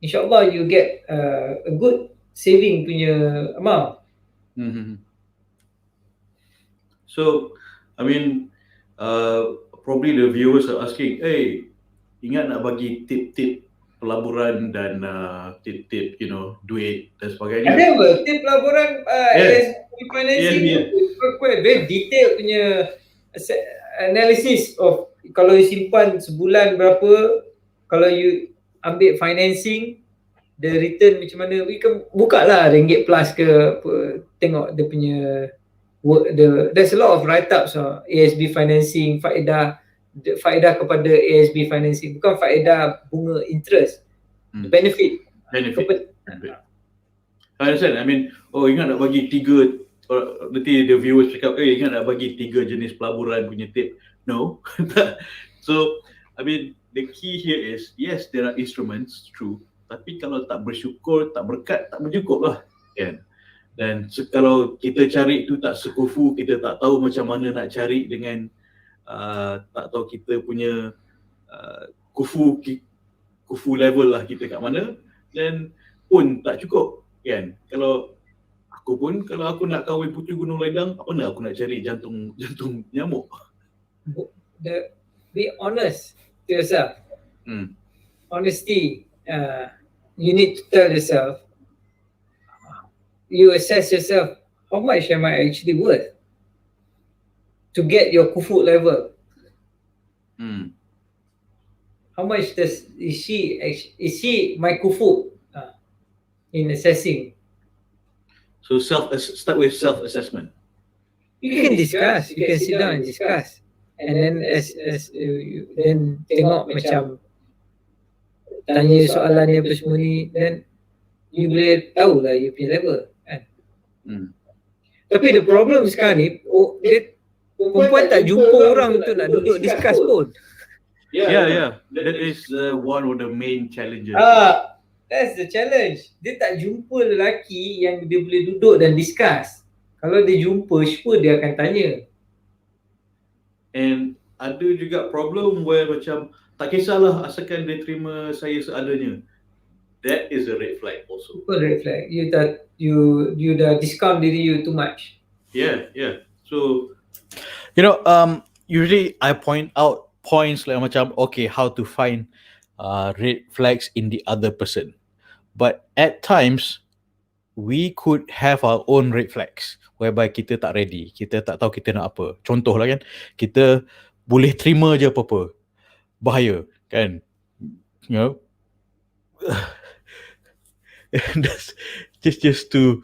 S2: InsyaAllah you get a good saving punya amount.
S1: So, I mean, probably the viewers are asking, hey, ingat nak bagi tip-tip pelaburan dan tip-tip, duit dan sebagainya.
S2: Ada apa? Tip pelaburan financing, very detailed punya analysis of kalau you simpan sebulan berapa, kalau you ambil financing, the return macam mana. We can buka lah ringgit plus ke apa, tengok dia punya work. There's a lot of write-ups ASB financing, faedah kepada ASB financing, bukan faedah bunga interest, the benefit.
S1: I understand. I mean, ingat nak bagi 3, nanti the viewers cakap, ingat nak bagi 3 jenis pelaburan punya tip. No. So, I mean, the key here is, yes, there are instruments, true. Tapi kalau tak bersyukur, tak berkat, tak bercukup lah. Kan? Dan kalau kita cari tu tak sekufu, kita tak tahu macam mana nak cari dengan tak tahu kita punya kufu level lah kita kat mana, then pun tak cukup. Kan? Kalau aku nak kahwin puteri Gunung Ledang, apa nak aku nak cari jantung nyamuk?
S2: Be honest to yourself. Honesty. You need to tell yourself, you assess yourself, how much am I actually worth to get your kufu level? How much is she my kufu in assessing?
S1: So start with self-assessment.
S2: You can discuss, you can sit down and discuss, and then then tengok macam tanya soalan ni apa semua ni, then you boleh tahu lah you punya level kan. Tapi the problem sekarang ni, perempuan tak jumpa orang untuk nak duduk discuss pun.
S1: Yeah. That is one of the main challenges.
S2: That's the challenge. Dia tak jumpa lelaki yang dia boleh duduk dan discuss. Kalau dia jumpa, sure dia akan tanya.
S1: And ada juga problem where macam tak kisahlah asalkan dia terima saya seadanya. That is a red flag also.
S2: Super red flag. You dah discount diri you too much.
S1: Yeah. So, usually I point out points like macam, okay, how to find red flags in the other person. But at times, we could have our own red flags whereby kita tak ready, kita tak tahu kita nak apa. Contoh lah kan, kita boleh terima je apa-apa. Bahaya, kan? You know, that's just to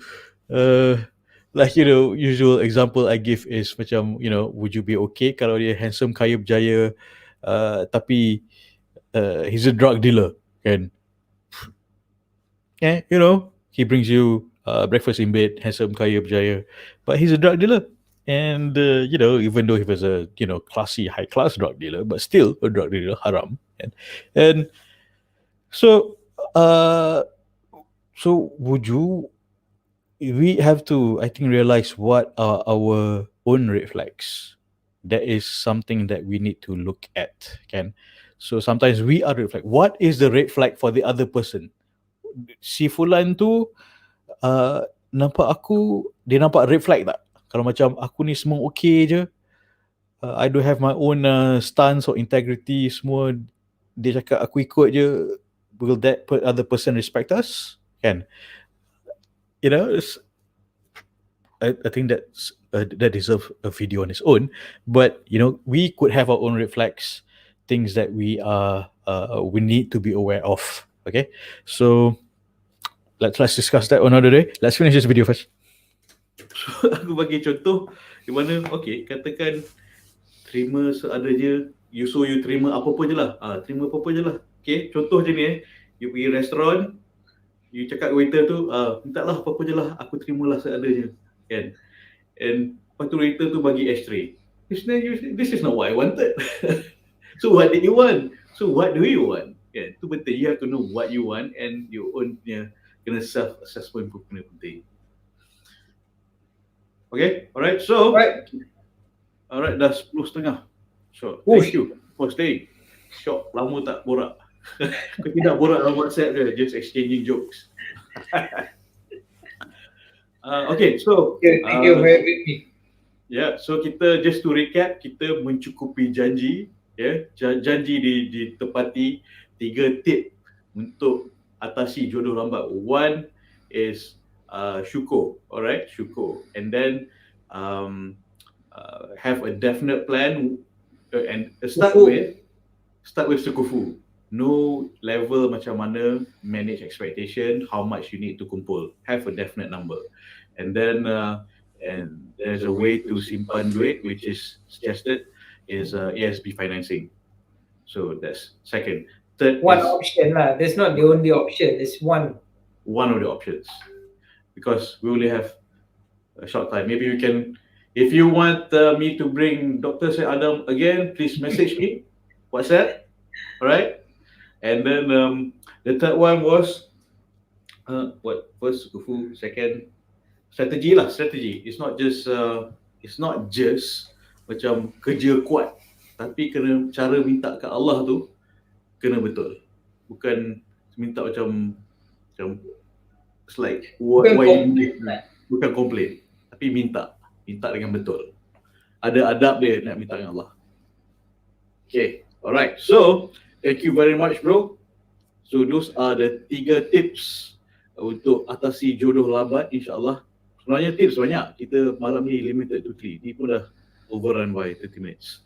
S1: like, usual example I give is macam, would you be okay kalau dia handsome, kaya, berjaya, tapi he's a drug dealer, kan? Yeah, he brings you breakfast in bed, handsome, kaya, berjaya, but he's a drug dealer. And even though he was a classy, high class drug dealer, but still a drug dealer, haram. And so we have to, I think, realize what are our own red flags. That is something that we need to look at, kan? So sometimes we are red flag. What is the red flag for the other person? Si fulan tu nampak aku, dia nampak red flag tak? Kalau macam aku ni semua okay je, I don't have my own stance or integrity, semua dia cakap aku ikut je, will that put other person respect us? Kan? I think that deserves a video on its own. But we could have our own red flags, things that we need to be aware of. Okay, so let's discuss that another day. Let's finish this video first. So aku bagi contoh di mana, okay, katakan terima seadanya, you terima apa-apa je lah. Terima apa-apa je lah. Okay, contoh je ni, you pergi restoran, you cakap waiter tu, minta lah apa-apa je lah, aku terimalah seadanya, kan? And lepas tu waiter tu bagi ashtray. This is not what I wanted. So what did you want? So what do you want? Kan? Tu betul, you have to know what you want, and your own kena self-assessment pun kena penting. Okay, alright, so alright, dah 10:30. So, thank you for staying. Syok, lama tak borak. Kau tidak borak dalam WhatsApp je, just exchanging jokes. Okay, so
S2: Thank you for having me.
S1: Yeah, so kita, just to recap, kita mencukupi janji, janji ditepati. 3 tip untuk atasi jodoh lambat. One is syukur, alright, syukur, and then have a definite plan, and start with sukufu. Know level macam mana, manage expectation, how much you need to kumpul, have a definite number, and then and there's a way to simpan duit, which is suggested, is ESB financing. So that's second. Third,
S2: one option lah. That's not the only option. It's one
S1: of the options, because we only have a short time. Maybe you can, if you want me to bring Dr. Syed Adam again, please message me, WhatsApp, alright? And then the third one was first kufu, second strategi lah. Strategi. It's not just macam kerja kuat, tapi kena cara minta kat Allah tu kena betul. Bukan minta macam it's like bukan komplain, tapi minta dengan betul. Ada adab dia nak minta dengan Allah. Okay, alright. So thank you very much, bro. So those are the 3 tips untuk atasi jodoh lambat, insyaAllah. Sebenarnya tips banyak. Kita malam ni limited to 3. Ni pun dah overrun by 30 minutes.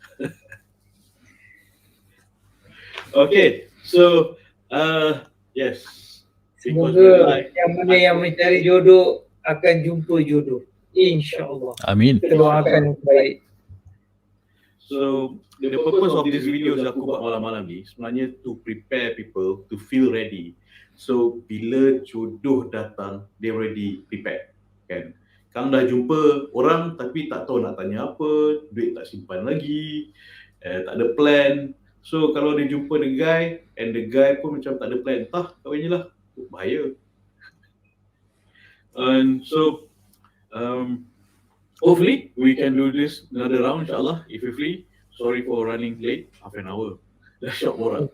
S1: Okay, so yes.
S2: Semoga yang mana yang mencari jodoh akan jumpa jodoh, insyaAllah.
S1: Amin.
S2: Kita doakan baik.
S1: So the purpose of this video yang aku buat malam-malam ni sebenarnya to prepare people to feel ready. So bila jodoh datang, they already prepared, kan? Kang dah jumpa orang tapi tak tahu nak tanya apa, duit tak simpan lagi, tak ada plan, So kalau dia jumpa the guy and the guy pun macam tak ada plan, kahwin je lah, bahaya. And so hopefully we can do this another round insyaAllah if you're free. Sorry for running late, half an hour. Dah syok borak.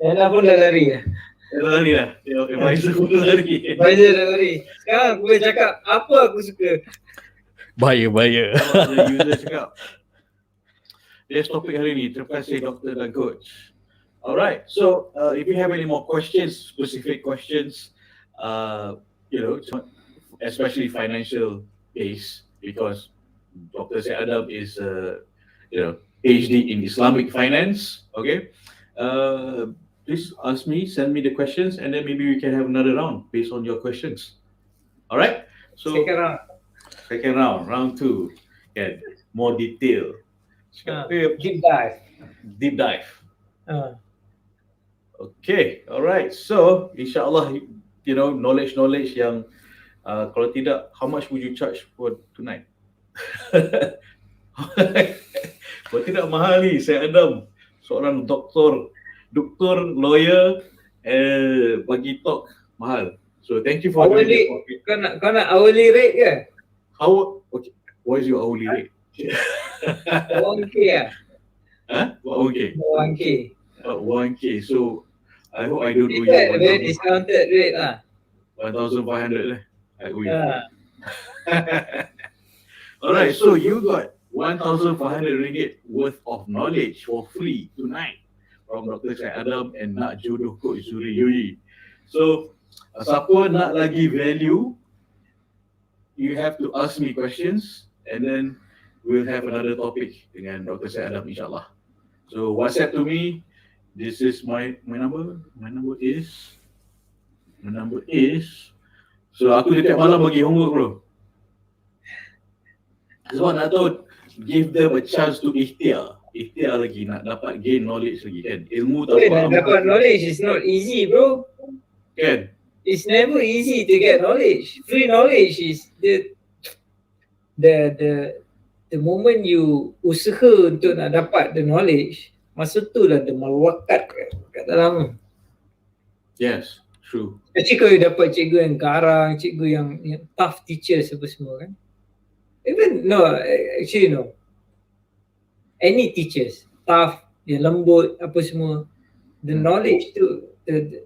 S2: Ella pun dah lari lah.
S1: Dah lari lah. Advisor pun dah lari.
S2: Advisor dah lari. Sekarang aku boleh cakap apa aku suka.
S1: Bahaya. Ada user cakap. There's topik hari ni. Terima kasih doktor dan coach. Alright, so if you have any more questions, specific questions, especially financial base, because Dr. Syed Adam is, PhD in Islamic finance. Okay, please ask me, send me the questions, and then maybe we can have another round based on your questions. All right. So second round, round 2, more detail.
S2: Deep dive.
S1: Okay, alright. So, insyaAllah, knowledge yang kalau tidak, how much would you charge for tonight? Kalau tidak mahal ni, saya Adam, seorang doktor, lawyer, bagi talk mahal. So, thank you for
S2: doing it. Kau nak hourly rate ke?
S1: Okay, what is your hourly rate?
S2: 1K lah.
S1: Huh? 1K?
S2: 1K.
S1: 1K. So, I hope I don't owe you
S2: very discounted rate lah.
S1: 1,500 I owe you. Alright, so you got 1,500 ringgit worth of knowledge for free tonight from Dr. Syed Adam and Nak Jodoh Coach Suri Yui. So, siapa nak lagi value, you have to ask me questions and then we'll have another topic dengan Dr. Syed Adam insyaAllah. So, WhatsApp to me. This is my number. My number is. So aku setiap malam bagi homework bro. Sebab nak tahu, give them a chance to ikhtiar lagi, nak dapat gain knowledge lagi kan. Ilmu tak apa.
S2: Dapat knowledge is not easy bro.
S1: Kan?
S2: It's never easy to get knowledge. Free knowledge is the moment you usaha untuk nak dapat the knowledge, masa tu lah dia melekat kat dalam.
S1: Yes, true.
S2: Actually kalau you dapat cikgu yang garang, cikgu yang tough teachers apa semua kan. Actually no. Any teachers, tough, yang lembut apa semua. The knowledge tu, the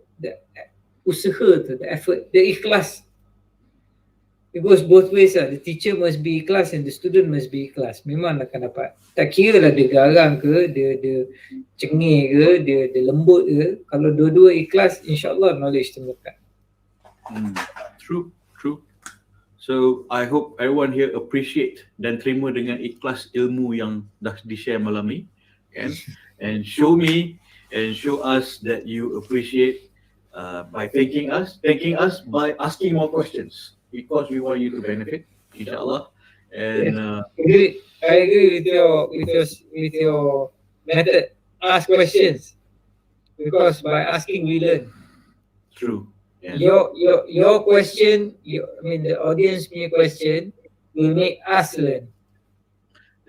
S2: usaha tu, the effort, the ikhlas. It goes both ways lah. The teacher must be ikhlas and the student must be ikhlas. Memang akan dapat. Tak kira lah dia garang ke, dia cengih ke, dia lembut ke. Kalau dua-dua ikhlas, insyaAllah knowledge tu melekat.
S1: True. So, I hope everyone here appreciate dan terima dengan ikhlas ilmu yang dah di-share malam ni. And show me and show us that you appreciate by thanking us by asking more questions. Because we want you to benefit, insyaAllah. And
S2: I agree with your method. Ask questions, because by asking we learn.
S1: True. Yeah.
S2: Your question, the audience punya question will make us learn.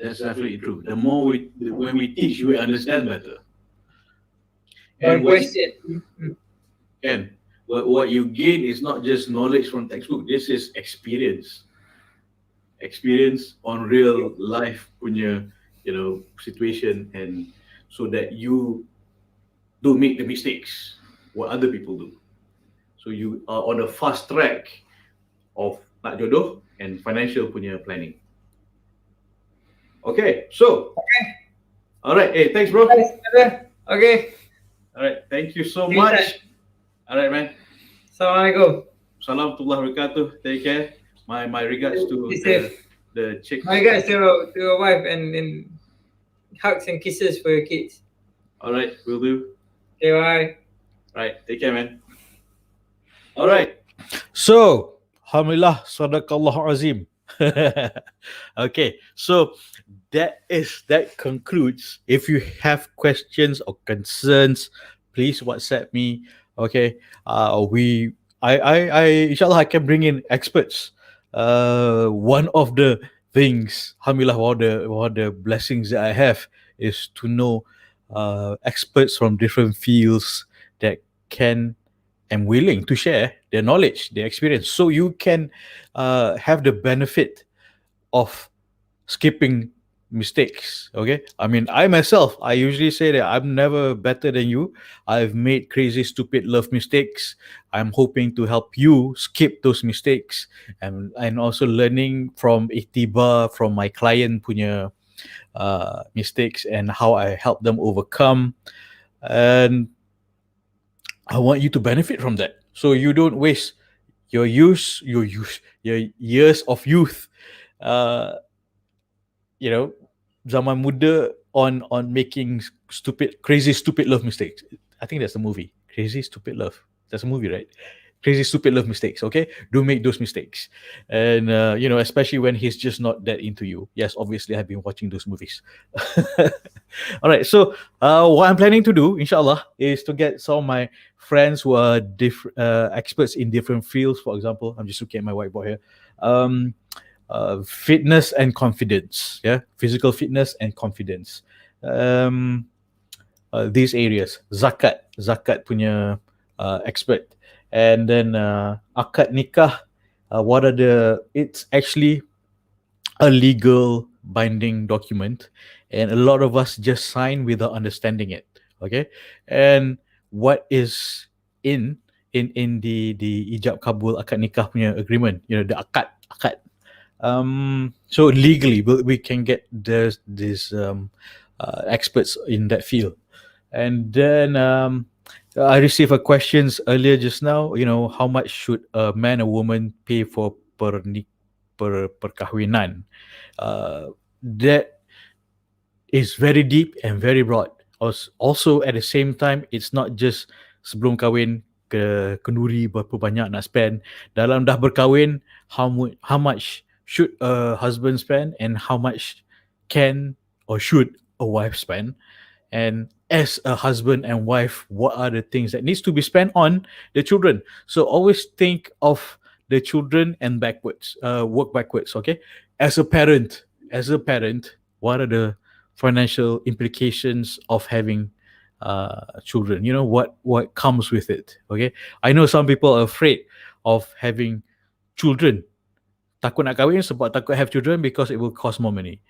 S1: That's absolutely true. The more when we teach, we understand better. And what you gain is not just knowledge from textbook. This is experience on real life punya, situation, and so that you don't make the mistakes what other people do. So you are on a fast track of Nak Jodoh and financial punya planning. Okay, so. Alright, hey, thanks bro.
S2: Okay.
S1: Alright, thank you so much. Alright man.
S2: Assalamualaikum.
S1: Assalamualaikum wabarakatuh. Take care. My regards to the chick.
S2: My regards to your wife and hugs and kisses for your kids.
S1: Alright, will do.
S2: Okay, bye.
S1: Alright, take care man. Alright. So, alhamdulillah, sadaqallahu azim. Okay, so that concludes. If you have questions or concerns, please WhatsApp me. Okay, inshallah I can bring in experts. One of the things, alhamdulillah, one of the blessings that I have is to know experts from different fields that can and willing to share their knowledge, their experience, so you can have the benefit of skipping mistakes. Okay, I mean, I myself, I usually say that I'm never better than you. I've made crazy stupid love mistakes. I'm hoping to help you skip those mistakes, and also learning from itibar from my client punya mistakes and how I help them overcome. And I want you to benefit from that, so you don't waste your years of youth, uh, you know, zaman muda on making crazy stupid love mistakes. I think that's the movie, Crazy Stupid Love. That's a movie, right? Crazy stupid love mistakes. Okay, don't make those mistakes. And especially when he's just not that into you. Yes, obviously I've been watching those movies. All right, so what I'm planning to do, inshallah, is to get some of my friends who are experts in different fields. For example, I'm just looking at my whiteboard here. Fitness and confidence, yeah, physical fitness and confidence. These areas, zakat punya expert, and then akad nikah. What are it's actually a legal binding document, and a lot of us just sign without understanding it. Okay, and what is in the ijab kabul akad nikah punya agreement, the akad. So legally we can get these experts in that field. And then I received a questions earlier just now, how much should a man or woman pay for perkahwinan. That is very deep and very broad. Also at the same time, it's not just sebelum kahwin kenduri berapa banyak nak spend. Dalam dah berkahwin, how much should a husband spend, and how much can or should a wife spend. And as a husband and wife, what are the things that needs to be spent on the children? So always think of the children and work backwards. Okay, as a parent, what are the financial implications of having children? What comes with it. Okay, I know some people are afraid of having children. Takut nak kahwin sebab takut have children because it will cost more money.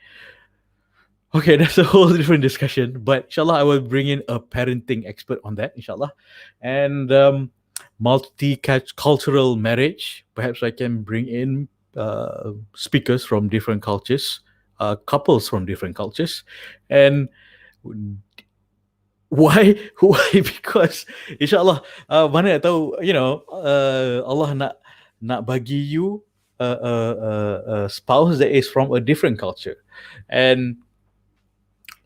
S1: Okay, that's a whole different discussion, but inshallah I will bring in a parenting expert on that, inshallah. And multicultural marriage, perhaps I can bring in speakers from different cultures, couples from different cultures. And why? Because inshallah, mana nak tahu, Allah nak bagi you a spouse that is from a different culture. And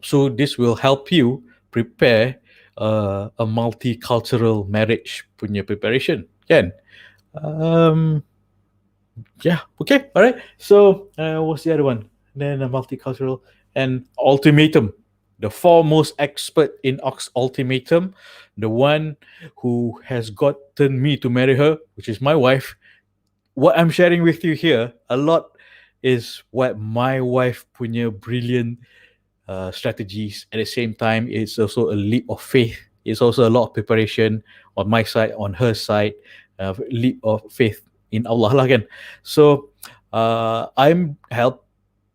S1: so this will help you prepare a multicultural marriage punya preparation, kan? Yeah, okay, all right. So what's the other one? Then a multicultural and ultimatum. The foremost expert in ultimatum, the one who has gotten me to marry her, which is my wife. What I'm sharing with you here, a lot is what my wife punya brilliant strategies. At the same time, it's also a leap of faith. It's also a lot of preparation on my side, on her side, leap of faith in Allah lah kan. So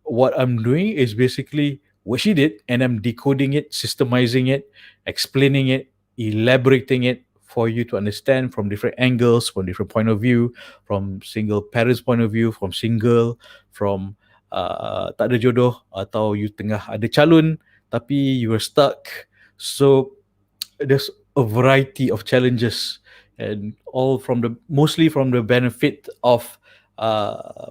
S1: what I'm doing is basically what she did, and I'm decoding it, systemizing it, explaining it, elaborating it for you to understand from different angles, from different point of view, from single parents point of view, from single, from tak ada jodoh, atau you tengah ada calon tapi you are stuck. So there's a variety of challenges, and mostly from the benefit of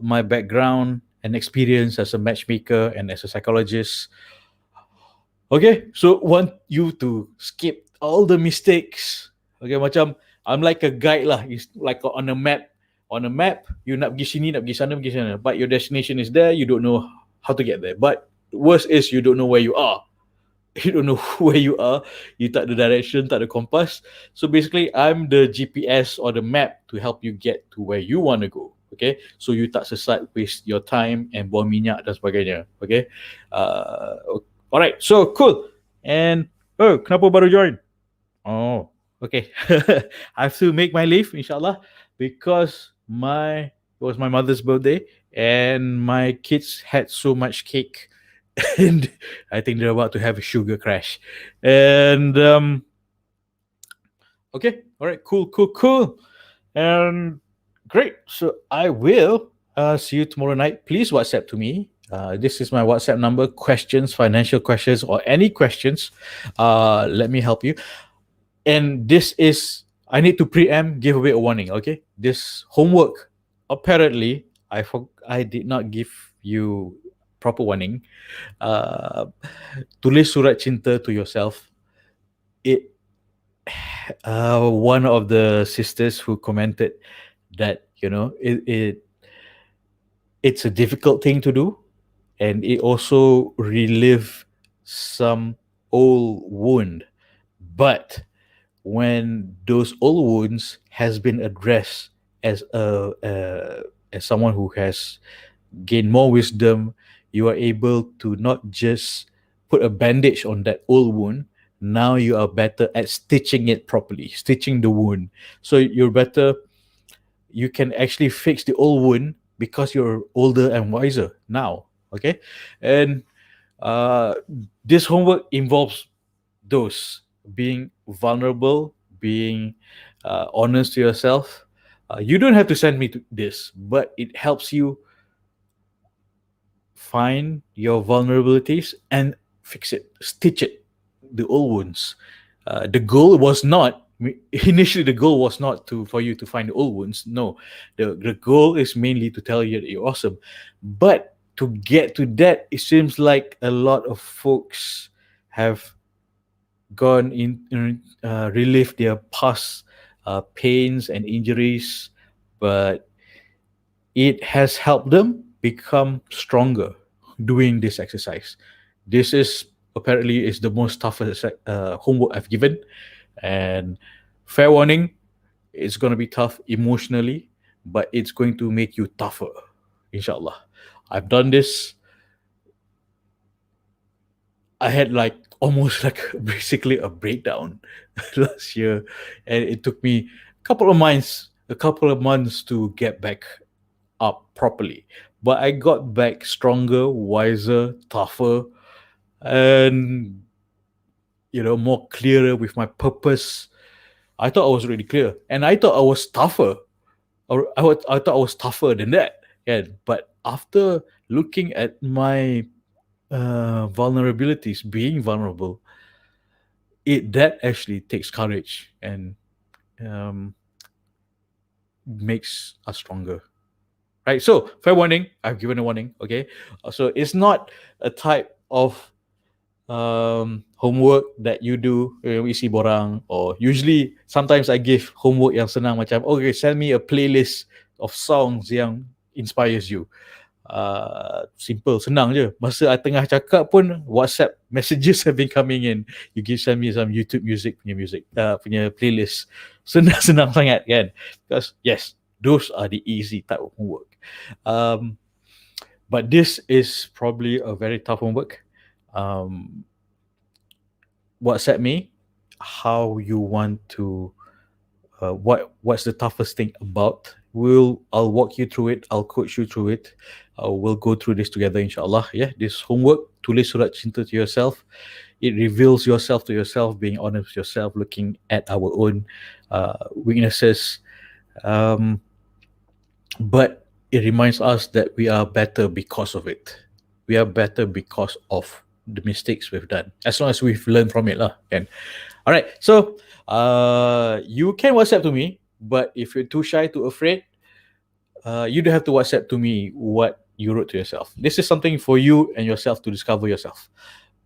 S1: my background and experience as a matchmaker and as a psychologist. Okay, so want you to skip all the mistakes. Okay, macam I'm like a guide lah. It's like on a map. On a map, you nak pergi sini, nak pergi sana, but your destination is there, you don't know how to get there. But worst is you don't know where you are. You don't know where you are. You tak ada direction, tak ada compass. So basically, I'm the GPS or the map to help you get to where you want to go. Okay, so you tak sesat, waste your time and buang minyak dan sebagainya. Okay, Alright, so cool. And oh, kenapa baru join? Oh, okay. I have to make my leave, inshallah, because it was my mother's birthday and my kids had so much cake, and I think they're about to have a sugar crash. And okay, all right, cool. And great. So I will see you tomorrow night. Please WhatsApp to me. This is my WhatsApp number. Questions, financial questions, or any questions. Let me help you. And this is, I need to preempt, give away a warning. Okay, this homework. Apparently, I did not give you proper warning. Tulis surat cinta to yourself. It One of the sisters who commented that it's a difficult thing to do, and it also relive some old wound. But when those old wounds has been addressed as as someone who has gained more wisdom, you are able to not just put a bandage on that old wound. Now you are better at stitching it properly, stitching the wound. So you can actually fix the old wound because you're older and wiser now. Okay. And uh, this homework involves those: being vulnerable, being honest to yourself. You don't have to send me to this, but it helps you find your vulnerabilities and fix it, stitch it, the old wounds. The goal was not initially, the goal was not to for you to find the old wounds. No, the goal is mainly to tell you that you're awesome. But to get to that, it seems like a lot of folks have gone in relive their past pains and injuries, but it has helped them become stronger doing this exercise. This is apparently is the most toughest homework I've given, and fair warning, it's going to be tough emotionally, but it's going to make you tougher, inshallah. I've done this. I had like almost like basically a breakdown last year, and it took me a couple of months to get back up properly. But I got back stronger, wiser, tougher, and more clearer with my purpose. I thought I was really clear, and I thought I was tougher, or I thought I was tougher than that. Yeah, but after looking at my vulnerabilities, being vulnerable, that actually takes courage and um, makes us stronger. Right. So fair warning. I've given a warning. Okay. So it's not a type of homework that you do isi borang, or usually sometimes I give homework yang senang macam, okay, send me a playlist of songs yang inspires you. Simple, senang je. Masa I tengah cakap pun WhatsApp messages have been coming in. You give send me some YouTube music punya playlist. Senang sangat kan? Because yes, those are the easy type of homework. But this is probably a very tough homework. WhatsApp me how you want to what's the toughest thing about. I'll walk you through it, I'll coach you through it. We'll go through this together, inshallah. Yeah, this homework, tulis surat cinta to yourself. It reveals yourself to yourself, being honest with yourself, looking at our own weaknesses. But it reminds us that we are better because of it. We are better because of the mistakes we've done, as long as we've learned from it lah. And all right, so you can WhatsApp to me, but if you're too shy, too afraid, you don't have to WhatsApp to me what you wrote to yourself. This is something for you and yourself to discover yourself.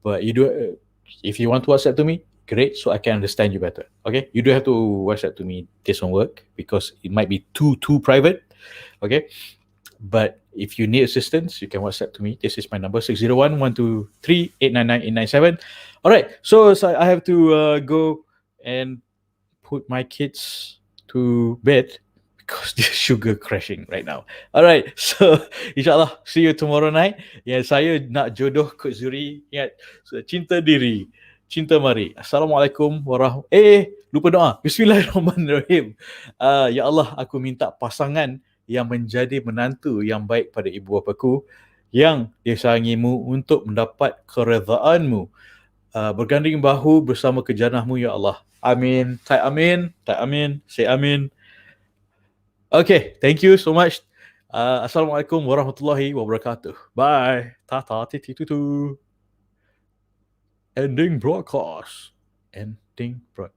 S1: But you do, if you want to WhatsApp to me, great, so I can understand you better. Okay, you don't have to WhatsApp to me this homework because it might be too private. Okay, but if you need assistance, you can WhatsApp to me. This is my number, 601-123-899-897. All right, so I have to go and put my kids to bed because the sugar crashing right now. Alright, so insyaAllah see you tomorrow night. Yang saya nak jodoh Kut Zuri. Ingat, cinta diri, cinta mari. Assalamualaikum lupa doa. Bismillahirrahmanirrahim. Ya Allah, aku minta pasangan yang menjadi menantu yang baik pada ibu bapaku, yang disayangimu untuk mendapat keredaanmu, berganding bahu bersama kejanahmu ya Allah. Amin. Type amin. Type amin. Say amin. Okay, thank you so much. Assalamualaikum warahmatullahi wabarakatuh. Bye. Tata titi tutu. Ending broadcast. Ending broadcast.